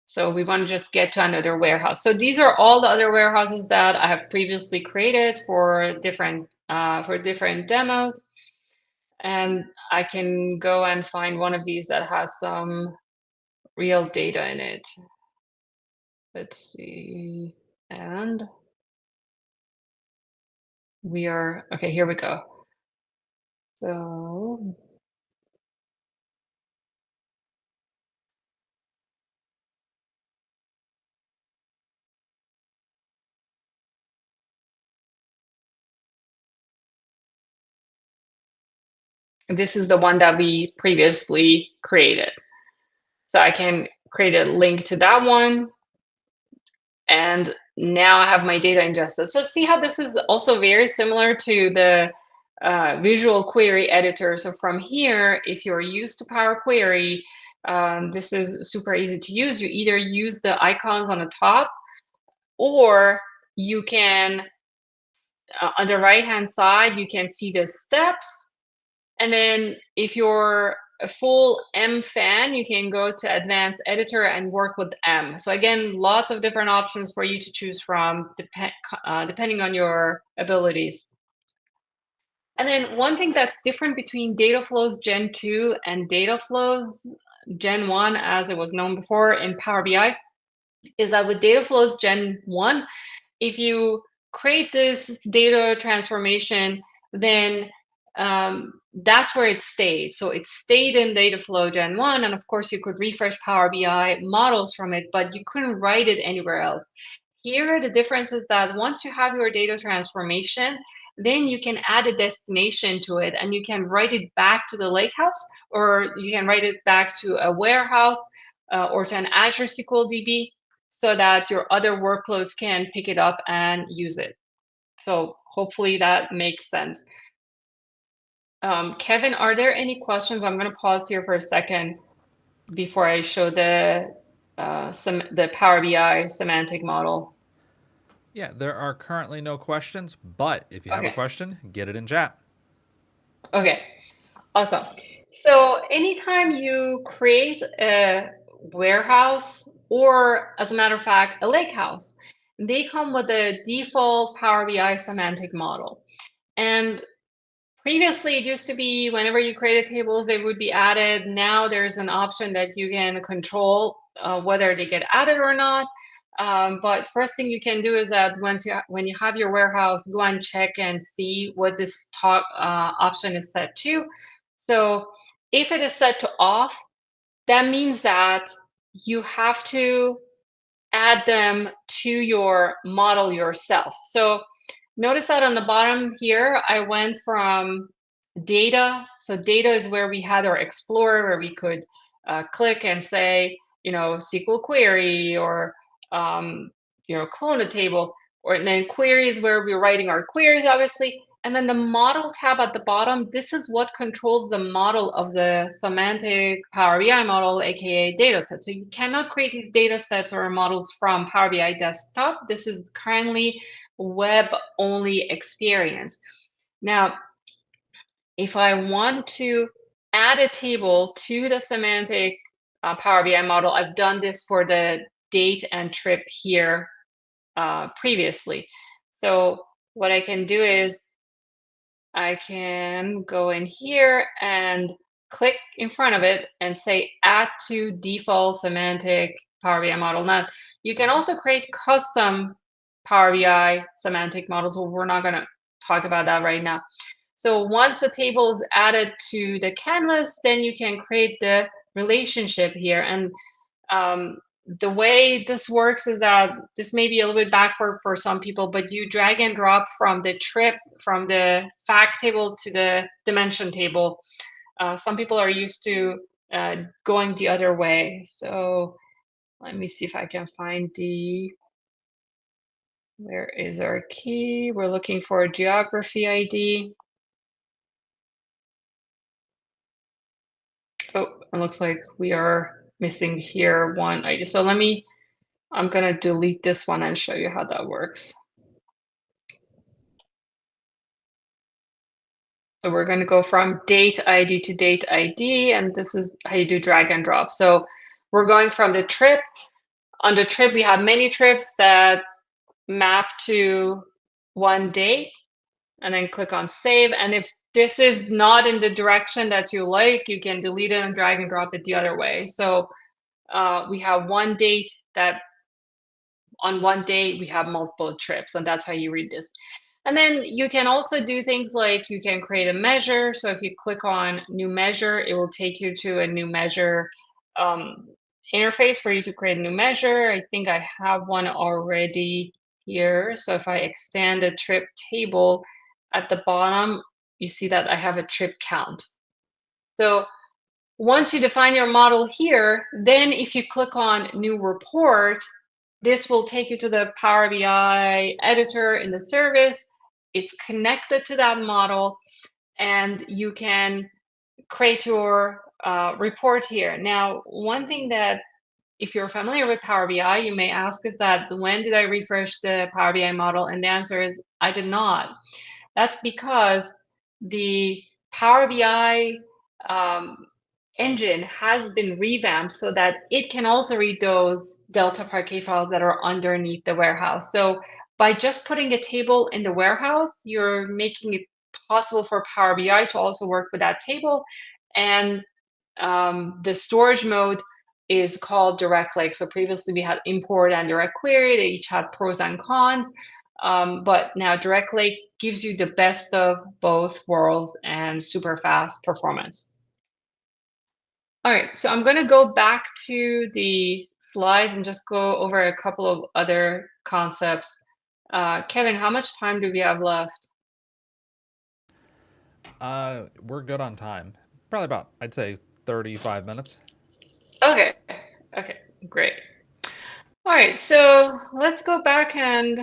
So we want to just get to another warehouse. So these are all the other warehouses that I have previously created for different demos. And I can go and find one of these that has some real data in it. Let's see. And okay, here we go. So this is the one that we previously created. So I can create a link to that one. And now I have my data ingested. So see how this is also very similar to the visual query editor. So from here, if you're used to Power Query, this is super easy to use. You either use the icons on the top, or you can, on the right-hand side, you can see the steps. And then if you're a full M fan, you can go to Advanced Editor and work with M. So again, lots of different options for you to choose from, depending on your abilities. And then one thing that's different between Dataflows Gen 2 and Dataflows Gen 1, as it was known before in Power BI, is that with Dataflows Gen 1, if you create this data transformation, then that's where it stayed. So it stayed in Dataflow Gen 1, and of course you could refresh Power BI models from it, but you couldn't write it anywhere else. Here, the difference is that once you have your data transformation, then you can add a destination to it, and you can write it back to the lakehouse, or you can write it back to a warehouse, or to an Azure SQL DB, so that your other workloads can pick it up and use it. So hopefully that makes sense. Kevin, are there any questions? I'm going to pause here for a second before I show the Power BI semantic model. Yeah, there are currently no questions, but if you have a question, get it in chat. Okay, awesome. So anytime you create a warehouse, or as a matter of fact, a lakehouse, they come with a default Power BI semantic model. And previously, it used to be whenever you created tables, they would be added. Now there's an option that you can control whether they get added or not. But first thing you can do is that when you have your warehouse, go and check and see what this top option is set to. So if it is set to off, that means that you have to add them to your model yourself. So notice that on the bottom here, I went from data. So data is where we had our explorer, where we could click and say, SQL query, or clone a table, and then queries where we're writing our queries, obviously. And then the model tab at the bottom, this is what controls the model of the semantic Power BI model, aka dataset. So you cannot create these datasets or models from Power BI desktop. This is currently web-only experience. Now, if I want to add a table to the semantic Power BI model, I've done this for the date and trip here previously. So what I can do is I can go in here and click in front of it and say add to default semantic Power BI model. Now, you can also create custom Power BI semantic models, but we're not going to talk about that right now. So once the table is added to the canvas, then you can create the relationship here. And the way this works is that this may be a little bit backward for some people, but you drag and drop from the fact table to the dimension table. Some people are used to going the other way. So let me see if I can find where is our key? We're looking for a geography ID. Oh, it looks like we are missing here one ID. So I'm going to delete this one and show you how that works. So we're going to go from date ID to date ID, and this is how you do drag and drop. So we're going from the trip. On the trip, we have many trips that map to one date, and then click on save. And if this is not in the direction that you like, you can delete it and drag and drop it the other way. So we have one date that on one day we have multiple trips, and that's how you read this. And then you can also do things like you can create a measure. So if you click on new measure, it will take you to a new measure interface for you to create a new measure. I think I have one already here. So if I expand the trip table at the bottom, you see that I have a trip count. So once you define your model here, then if you click on new report, this will take you to the Power BI editor in the service. It's connected to that model, and you can create your report here. Now, one thing that, if you're familiar with Power BI, you may ask is that when did I refresh the Power BI model? And the answer is I did not. That's because the Power BI engine has been revamped so that it can also read those Delta Parquet files that are underneath the warehouse. So by just putting a table in the warehouse, you're making it possible for Power BI to also work with that table. And the storage mode is called Direct Lake. So previously we had import and direct query. They each had pros and cons. But now Direct Lake gives you the best of both worlds and super fast performance. All right, so I'm going to go back to the slides and just go over a couple of other concepts. Kevin, how much time do we have left? We're good on time. Probably about, I'd say, 35 minutes. Okay, great. All right, so let's go back and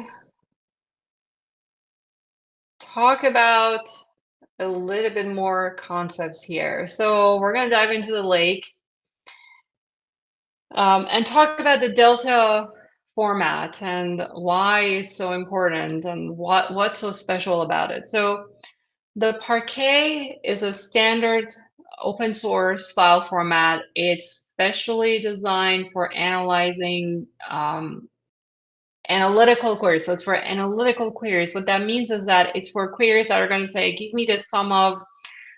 talk about a little bit more concepts here. So we're going to dive into the lake and talk about the Delta format and why it's so important and what's so special about it. So the Parquet is a standard open source file format. It's specially designed for analyzing analytical queries. So it's for analytical queries. What that means is that it's for queries that are going to say, give me the sum of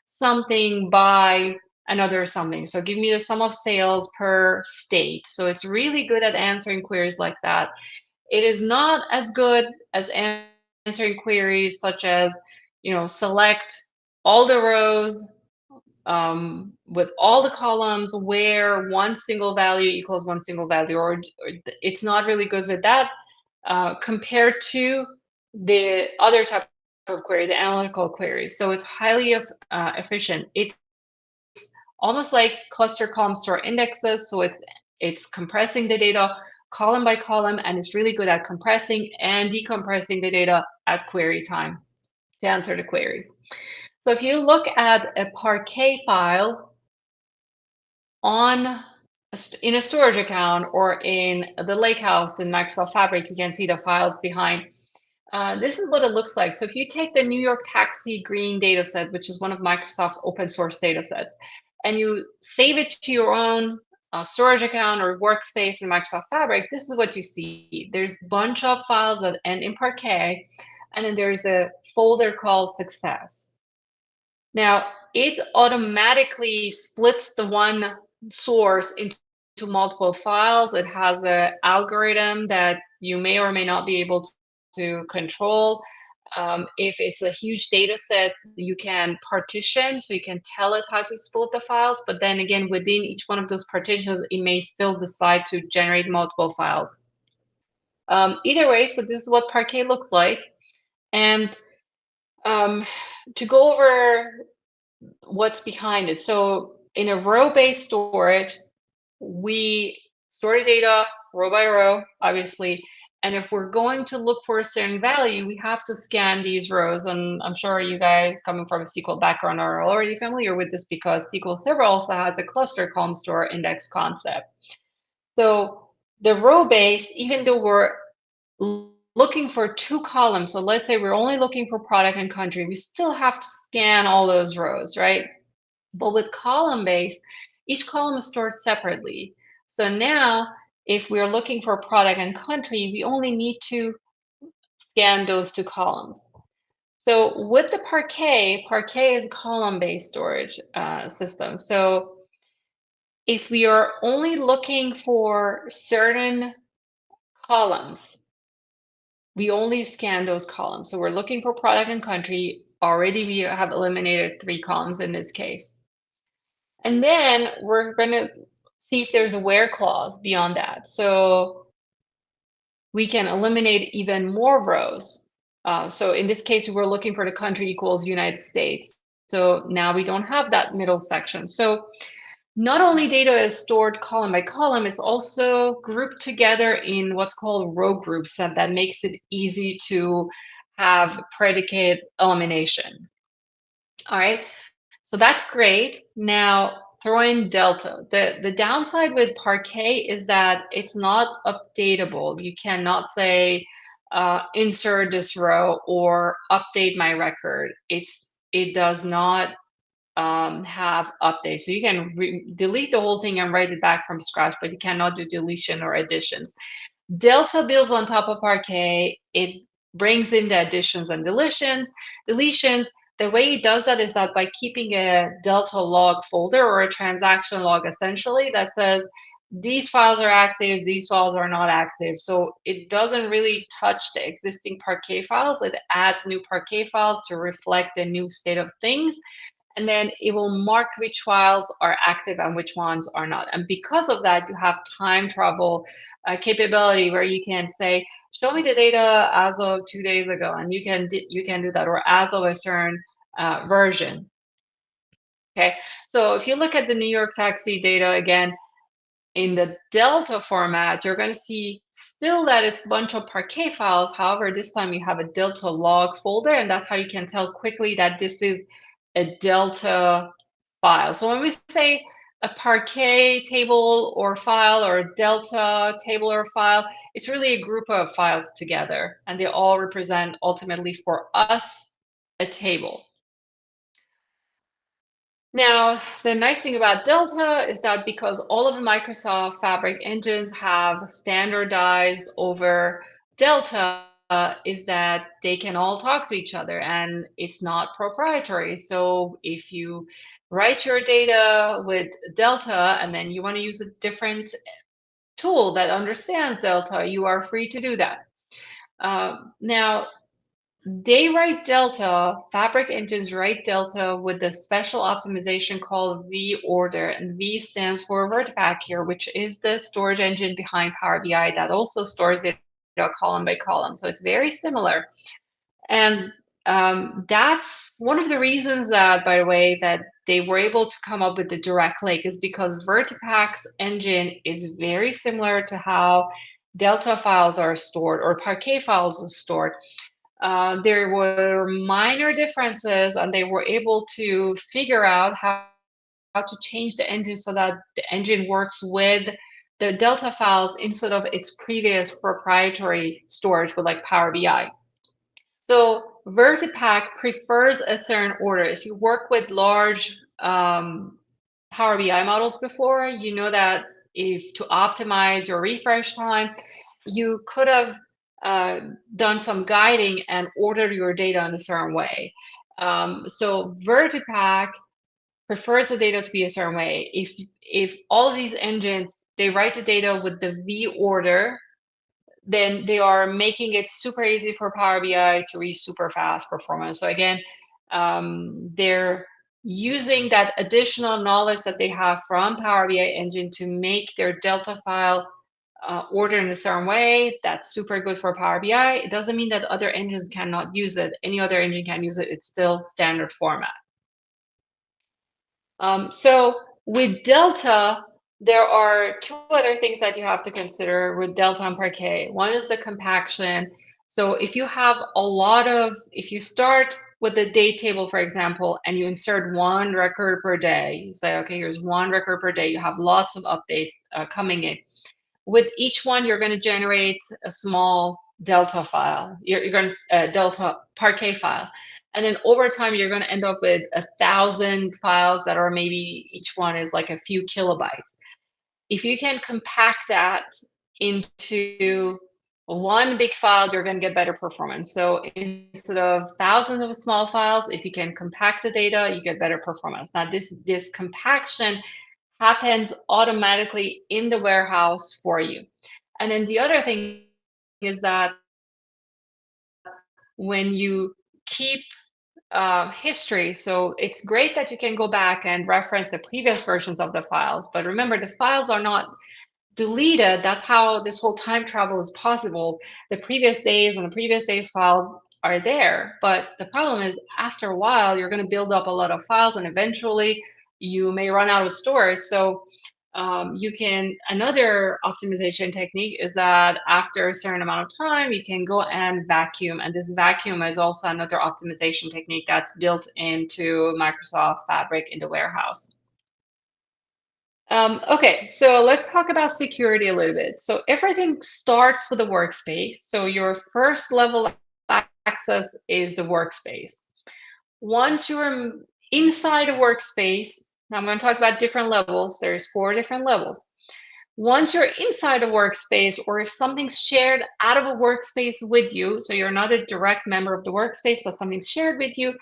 something by another something. So give me the sum of sales per state. So it's really good at answering queries like that. It is not as good as answering queries such as, select all the rows with all the columns where one single value equals one single value, or it's not really good with that compared to the other type of query, the analytical queries. So it's highly efficient. It's almost like cluster column store indexes. So it's compressing the data column by column, and it's really good at compressing and decompressing the data at query time to answer the queries. So if you look at a Parquet file in a storage account or in the Lakehouse in Microsoft Fabric, you can see the files behind. This is what it looks like. So if you take the New York Taxi Green dataset, which is one of Microsoft's open source datasets, and you save it to your own storage account or workspace in Microsoft Fabric, this is what you see. There's a bunch of files that end in Parquet, and then there's a folder called Success. Now, it automatically splits the one source into multiple files. It has an algorithm that you may or may not be able to control. If it's a huge data set, you can partition, so you can tell it how to split the files. But then again, within each one of those partitions, it may still decide to generate multiple files. Either way, so this is what Parquet looks like. And to go over what's behind it. So in a row-based storage, we store the data row by row, obviously. And if we're going to look for a certain value, we have to scan these rows. And I'm sure you guys coming from a SQL background are already familiar with this because SQL Server also has a cluster column store index concept. So the row-based, even though we're looking for two columns, so let's say we're only looking for product and country, we still have to scan all those rows, right? But with column-based, each column is stored separately. So now, if we're looking for product and country, we only need to scan those two columns. So with the Parquet is a column-based storage system. So if we are only looking for certain columns, we only scan those columns. So we're looking for product and country. Already we have eliminated 3 columns in this case. And then we're going to see if there's a where clause beyond that. So we can eliminate even more rows. So in this case, we were looking for the country equals United States. So now we don't have that middle section. So not only data is stored column by column, it's also grouped together in what's called row groups, and that makes it easy to have predicate elimination. All right, so that's great. Now throw in delta. The downside with Parquet is that it's not updatable. You cannot say insert this row or update my record. It does not have updates. So you can delete the whole thing and write it back from scratch, but you cannot do deletion or additions. Delta builds on top of Parquet. It brings in the additions and deletions. The way it does that is that by keeping a Delta log folder or a transaction log, essentially, that says these files are active, these files are not active. So it doesn't really touch the existing Parquet files. It adds new Parquet files to reflect the new state of things. And then it will mark which files are active and which ones are not. And because of that, you have time travel capability where you can say, show me the data as of 2 days ago, and you can do that, or as of a certain version. Okay, so if you look at the New York Taxi data again, in the Delta format, you're going to see still that it's a bunch of Parquet files. However, this time you have a Delta log folder, and that's how you can tell quickly that this is a Delta file. So when we say a Parquet table or file or a Delta table or file, it's really a group of files together, and they all represent ultimately for us a table. Now, the nice thing about Delta is that because all of the Microsoft Fabric engines have standardized over Delta, is that they can all talk to each other and it's not proprietary. So if you write your data with Delta and then you want to use a different tool that understands Delta, you are free to do that. Now, they write Delta, Fabric engines write Delta with the special optimization called V-order, and V stands for VertiPack here, which is the storage engine behind Power BI that also stores data column by column. So it's very similar. And that's one of the reasons that, by the way, that they were able to come up with the direct link is because VertiPack's engine is very similar to how Delta files are stored or Parquet files are stored. There were minor differences, and they were able to figure out how to change the engine so that the engine works with the Delta files instead of its previous proprietary storage with like Power BI. So VertiPack prefers a certain order. If you work with large Power BI models before, you know that if to optimize your refresh time, you could have done some guiding and ordered your data in a certain way. So VertiPack prefers the data to be a certain way. If all of these engines, they write the data with the V order, then they are making it super easy for Power BI to reach super fast performance. So again, they're using that additional knowledge that they have from Power BI engine to make their Delta file order in a certain way. That's super good for Power BI. It doesn't mean that other engines cannot use it. Any other engine can use it. It's still standard format. So with Delta, there are two other things that you have to consider with Delta and Parquet. One is the compaction. So if you have if you start with the date table, for example, and you insert one record per day, you say, okay, here's one record per day, you have lots of updates coming in. With each one, you're going to generate a small Delta file. You're going to Delta Parquet file. And then over time, you're going to end up with 1,000 files that are maybe each one is like a few kilobytes. If you can compact that into one big file, you're going to get better performance. So instead of thousands of small files, if you can compact the data, you get better performance. Now, this compaction happens automatically in the warehouse for you. And then the other thing is that when you keep history, so it's great that you can go back and reference the previous versions of the files, but remember the files are not deleted. That's how this whole time travel is possible. The previous days and the previous days files are there, but the problem is after a while you're going to build up a lot of files and eventually you may run out of storage. So another optimization technique is that after a certain amount of time, you can go and vacuum. And this vacuum is also another optimization technique that's built into Microsoft Fabric in the warehouse. Okay, so let's talk about security a little bit. So everything starts with a workspace. So your first level access is the workspace. Once you're inside a workspace, now I'm going to talk about different levels. There's 4 different levels. Once you're inside a workspace, or if something's shared out of a workspace with you, so you're not a direct member of the workspace, but something's shared with you,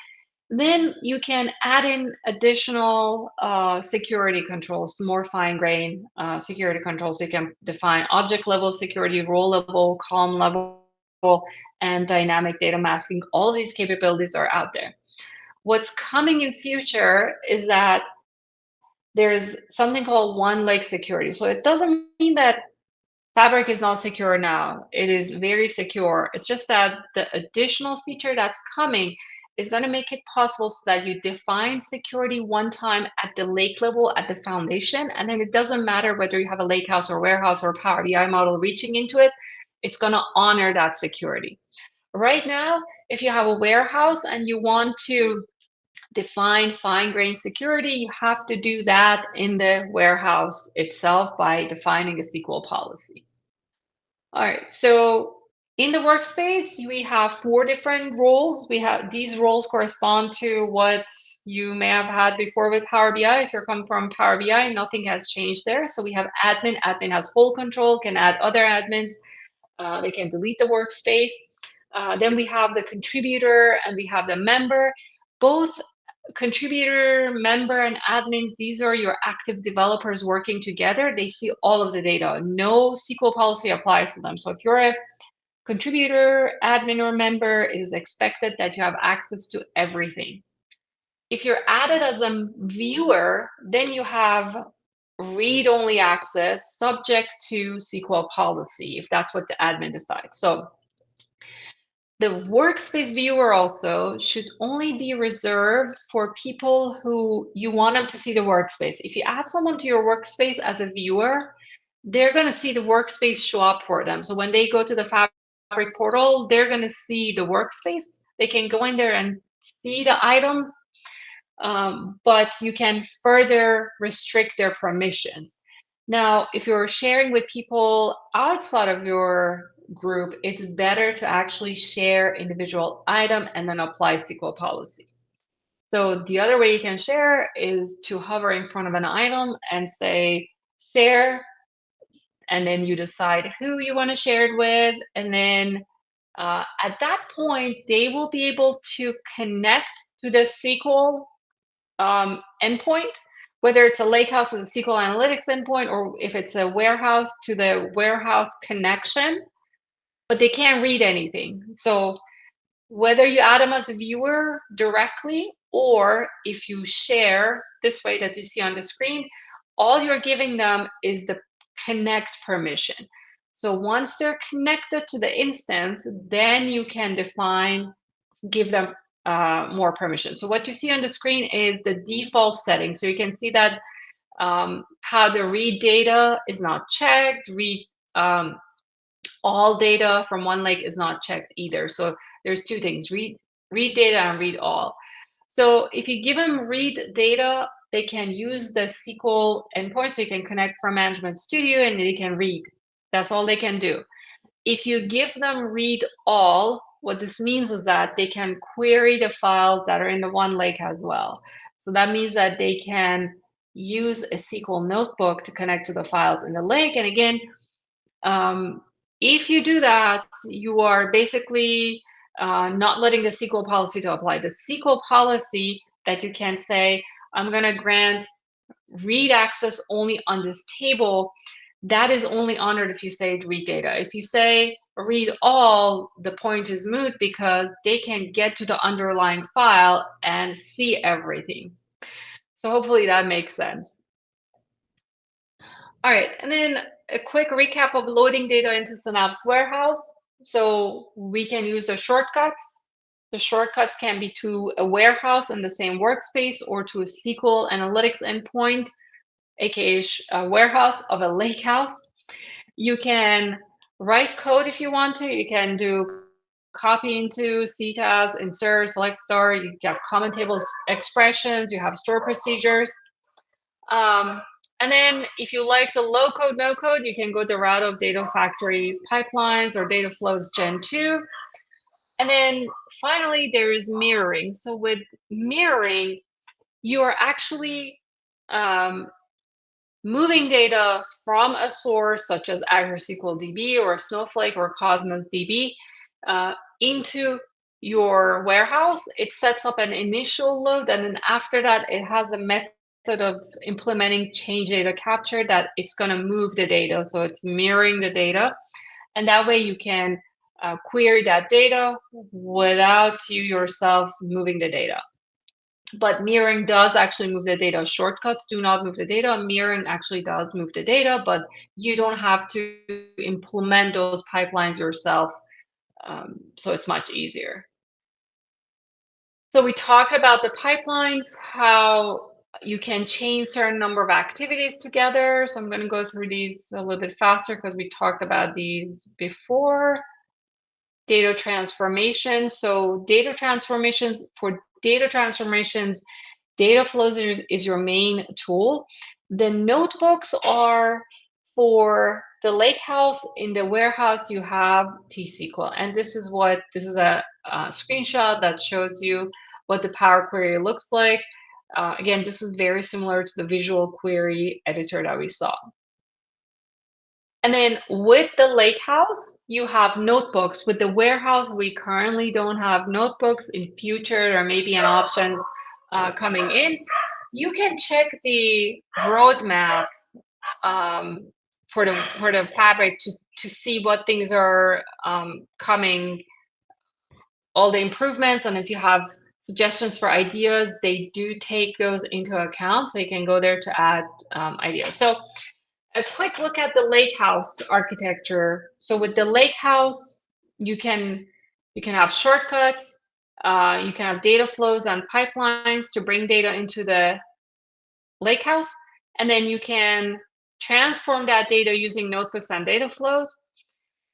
then you can add in additional security controls, more fine-grained security controls. You can define object level security, role level, column level, and dynamic data masking. All of these capabilities are out there. What's coming in future is that there's something called one-leg security. So it doesn't mean that Fabric is not secure now. It is very secure. It's just that the additional feature that's coming is going to make it possible so that you define security one time at the lake level, at the foundation, and then it doesn't matter whether you have a lakehouse or warehouse or Power BI model reaching into it, it's going to honor that security. Right now, if you have a warehouse and you want to define fine-grained security, you have to do that in the warehouse itself by defining a SQL policy. All right, so In the workspace, we have 4 different roles. These roles correspond to what you may have had before with Power BI. If you're coming from Power BI, nothing has changed there. So we have admin. Admin has full control, can add other admins. They can delete the workspace. Then we have the contributor and we have the member. Both contributor, member, and admins, these are your active developers working together. They see all of the data. No SQL policy applies to them. So if you're a contributor, admin, or member, it is expected that you have access to everything. If you're added as a viewer, then you have read-only access subject to SQL policy, if that's what the admin decides. So the workspace viewer also should only be reserved for people who you want them to see the workspace. If you add someone to your workspace as a viewer, they're going to see the workspace show up for them. So when they go to the Fabric portal, they're going to see the workspace. They can go in there and see the items, but you can further restrict their permissions. Now, if you're sharing with people outside of your group, it's better to actually share individual item and then apply SQL policy. So the other way you can share is to hover in front of an item and say share, and then you decide who you want to share it with. And then at that point, they will be able to connect to the SQL endpoint, whether it's a lakehouse with a SQL Analytics endpoint, or if it's a warehouse to the warehouse connection, but they can't read anything. So whether you add them as a viewer directly, or if you share this way that you see on the screen, all you're giving them is the connect permission. So once they're connected to the instance, then you can give them more permission. So what you see on the screen is the default setting. So you can see that how the read data is not checked, read all data from one lake is not checked either. So there's 2 things, read data and read all. So if you give them read data, they can use the SQL endpoint, so you can connect from Management Studio and they can read. That's all they can do. If you give them read all, what this means is that they can query the files that are in the one lake as well. So that means that they can use a SQL notebook to connect to the files in the lake. And again, if you do that, you are basically not letting the SQL policy to apply. The SQL policy that you can say, I'm going to grant read access only on this table, that is only honored if you say read data. If you say read all, the point is moot because they can get to the underlying file and see everything. So hopefully that makes sense. All right, and then a quick recap of loading data into Synapse Warehouse. So we can use the shortcuts. The shortcuts can be to a warehouse in the same workspace or to a SQL Analytics endpoint, aka a warehouse of a lakehouse. You can write code if you want to. You can do copy into CTAS, insert, select star. You have common tables expressions. You have store procedures. And then if you like the low code, no code, you can go the route of Data Factory pipelines or Dataflows Gen 2. And then finally, there is mirroring. So with mirroring, you are actually moving data from a source such as Azure SQL DB or Snowflake or Cosmos DB into your warehouse. It sets up an initial load, and then after that, it has a method of implementing change data capture that it's going to move the data. So it's mirroring the data. And that way you can query that data without you yourself moving the data. But mirroring does actually move the data. Shortcuts do not move the data. Mirroring actually does move the data, but you don't have to implement those pipelines yourself. So it's much easier. So we talked about the pipelines, how you can chain certain number of activities together. So I'm going to go through these a little bit faster because we talked about these before. Data transformation. So data transformations, Dataflows is your main tool. The notebooks are for the lakehouse, in the warehouse, you have T-SQL. And this is a screenshot that shows you what the Power Query looks like. Again, this is very similar to the visual query editor that we saw. And then with the lakehouse, you have notebooks. With the warehouse, we currently don't have notebooks. In future, there may be an option coming in. You can check the roadmap for the fabric to see what things are coming, all the improvements, and if you have suggestions for ideas, they do take those into account. So you can go there to add ideas. So a quick look at the lakehouse architecture. So with the lakehouse, you can have shortcuts. You can have data flows and pipelines to bring data into the lakehouse, and then you can transform that data using notebooks and data flows.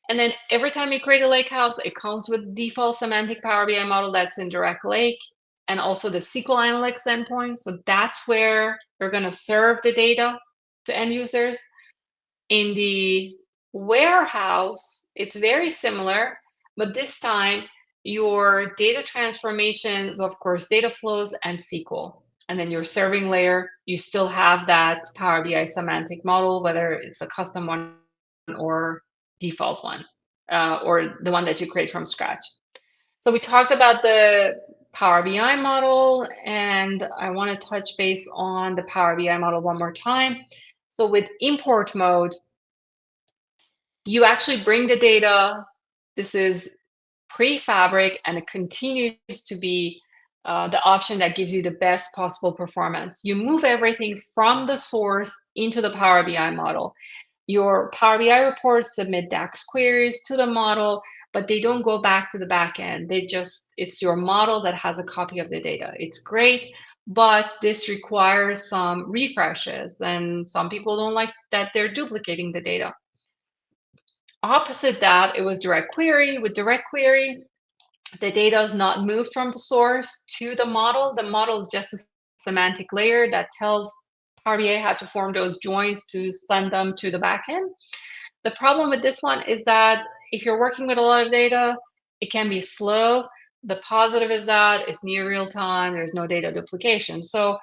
And then every time you create a lakehouse, it comes with default semantic Power BI model that's in Direct Lake, and also the SQL Analytics endpoint. So that's where you're going to serve the data to end users. In the warehouse, it's very similar, but this time your data transformation is, of course, data flows and SQL. And then your serving layer, you still have that Power BI semantic model, whether it's a custom one or default one, or the one that you create from scratch. So we talked about the Power BI model, and I want to touch base on the Power BI model one more time. So with import mode, you actually bring the data. This is pre-Fabric, and it continues to be the option that gives you the best possible performance. You move everything from the source into the Power BI model. Your Power BI reports submit DAX queries to the model, but they don't go back to the backend. It's your model that has a copy of the data. It's great, but this requires some refreshes, and some people don't like that they're duplicating the data. Opposite that, it was direct query. With direct query, the data is not moved from the source to the model. The model is just a semantic layer that tells Power BI how to form those joins to send them to the backend. The problem with this one is that if you're working with a lot of data, it can be slow. The positive is that it's near real time. There's no data duplication. So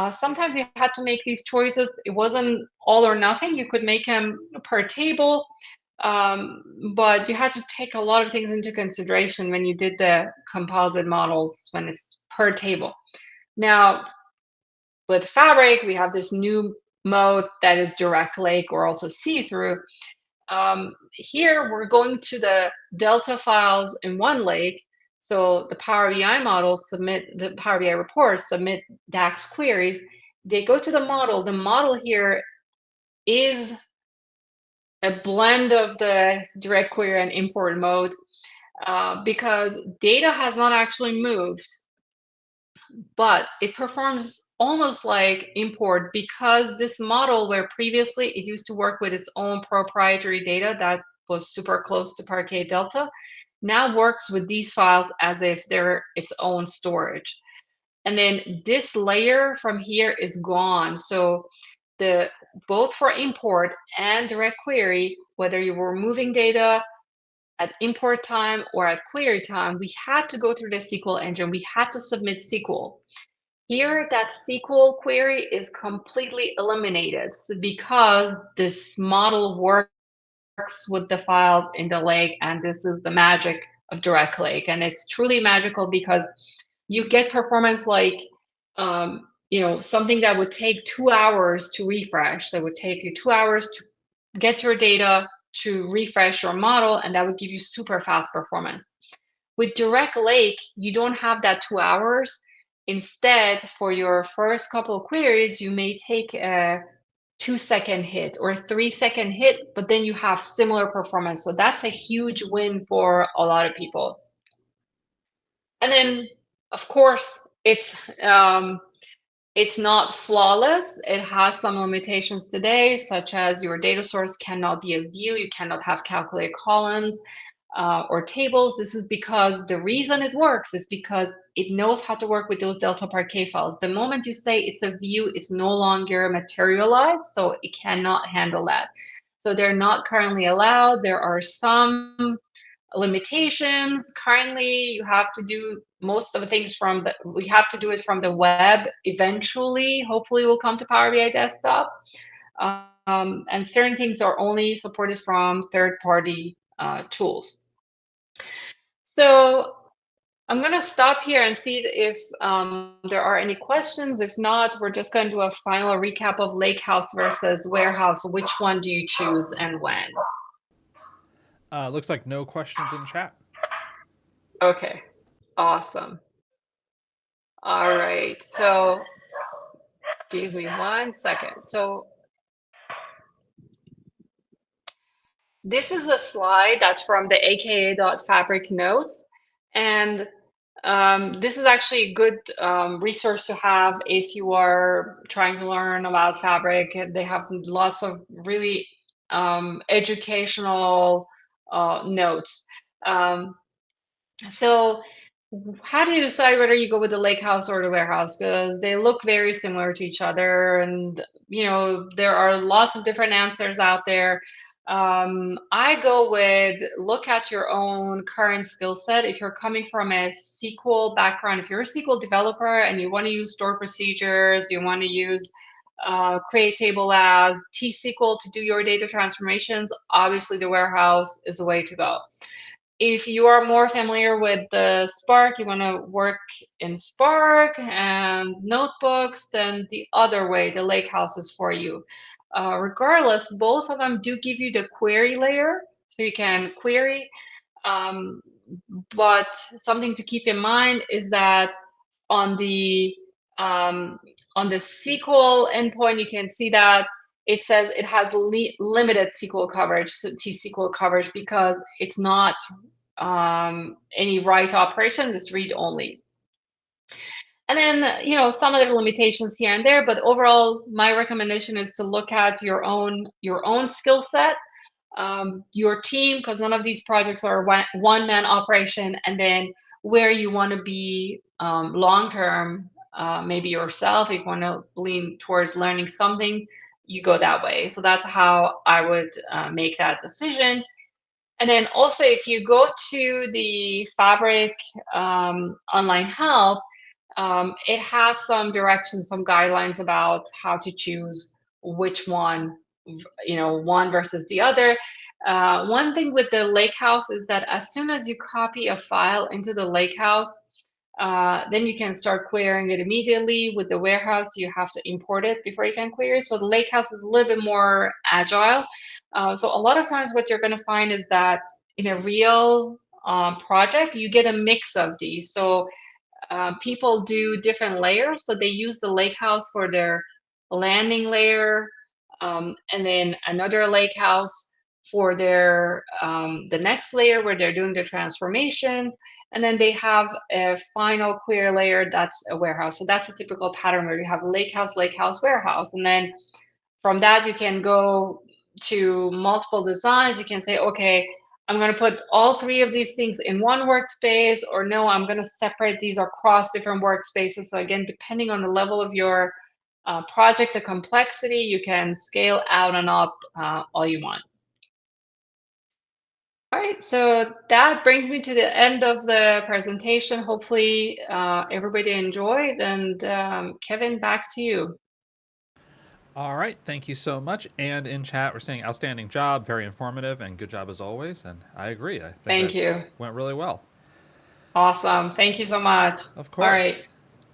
sometimes you had to make these choices. It wasn't all or nothing. You could make them per table, but you had to take a lot of things into consideration when you did the composite models when it's per table. Now, with Fabric, we have this new mode that is direct lake or also see-through. Here, we're going to the Delta files in one lake. So the Power BI models submit, the Power BI reports submit DAX queries. They go to the model. The model here is a blend of the direct query and import mode because data has not actually moved, but it performs almost like import because this model, where previously it used to work with its own proprietary data that was super close to Parquet Delta, now works with these files as if they're its own storage. And then this layer from here is gone. So both for import and direct query, whether you were moving data at import time or at query time, we had to go through the SQL engine. We had to submit SQL. Here, that SQL query is completely eliminated. So because this model works with the files in the lake, and this is the magic of Direct Lake. And it's truly magical because you get performance like something that would take 2 hours to refresh. That would take you 2 hours to get your data to refresh your model, and that would give you super fast performance. With Direct Lake, you don't have that 2 hours. Instead, for your first couple of queries, you may take a 2-second hit or a 3-second hit, but then you have similar performance. So that's a huge win for a lot of people. And then, of course, it's not flawless. It has some limitations today, such as your data source cannot be a view. You cannot have calculate columns or tables. This is because the reason it works is because it knows how to work with those Delta Parquet files. The moment you say it's a view, it's no longer materialized, so it cannot handle that. So they're not currently allowed. There are some limitations. Currently, you have to do most of the things we have to do it from the web. Eventually, hopefully, we'll come to Power BI Desktop. And certain things are only supported from third-party tools. So I'm going to stop here and see if there are any questions. If not, we're just going to do a final recap of Lakehouse versus Warehouse. Which one do you choose and when? Looks like no questions in chat. Okay, awesome. All right, so give me 1 second. So this is a slide that's from the aka.fabric notes. And this is actually a good resource to have if you are trying to learn about Fabric. They have lots of really educational notes. So how do you decide whether you go with the lake house or the warehouse? Because they look very similar to each other, and there are lots of different answers out there. I go with look at your own current skill set. If you're coming from a SQL background, if you're a SQL developer and you want to use stored procedures, you want to use create table as T-SQL to do your data transformations, obviously the warehouse is the way to go. If you are more familiar with the Spark, you want to work in Spark and notebooks, then the other way, the Lakehouse is for you. Regardless, both of them do give you the query layer, so you can query. But something to keep in mind is that on the SQL endpoint, you can see that it says it has limited SQL coverage, so T-SQL coverage, because it's not any write operations, it's read only. And then, some other limitations here and there, but overall, my recommendation is to look at your own skill set, your team, because none of these projects are one-man operation, and then where you want to be long-term, maybe yourself, if you want to lean towards learning something, you go that way. So that's how I would make that decision. And then also, if you go to the Fabric online help, it has some directions, some guidelines about how to choose which one, one versus the other. One thing with the Lakehouse is that as soon as you copy a file into the Lakehouse, then you can start querying it immediately. With the warehouse, you have to import it before you can query it. So the Lakehouse is a little bit more agile. So a lot of times what you're going to find is that in a real project, you get a mix of these. So people do different layers. So they use the Lakehouse for their landing layer, and then another Lakehouse for their the next layer where they're doing the transformation. And then they have a final query layer that's a warehouse. So that's a typical pattern where you have Lakehouse, Lakehouse, warehouse. And then from that, you can go to multiple designs. You can say, okay, I'm going to put all three of these things in one workspace, or no, I'm going to separate these across different workspaces. So again, depending on the level of your project, the complexity, you can scale out and up all you want. All right, so that brings me to the end of the presentation. Hopefully everybody enjoyed, and Kevin, back to you. All right, thank you so much. And in chat, we're saying outstanding job, very informative, and good job as always. And I agree. I think Thank that you. went really well. Awesome. Thank you so much. Of All right. course.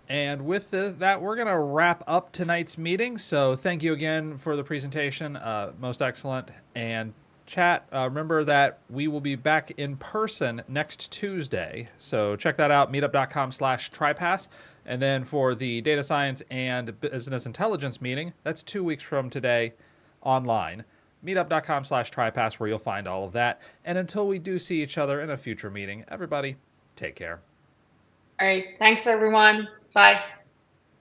And with that, we're going to wrap up tonight's meeting. So thank you again for the presentation. Most excellent. And chat, remember that we will be back in person next Tuesday. So check that out, meetup.com/tripass. And then for the data science and business intelligence meeting, that's 2 weeks from today online. Meetup.com/tripass, where you'll find all of that. And until we do see each other in a future meeting, everybody, take care. All right. Thanks, everyone. Bye.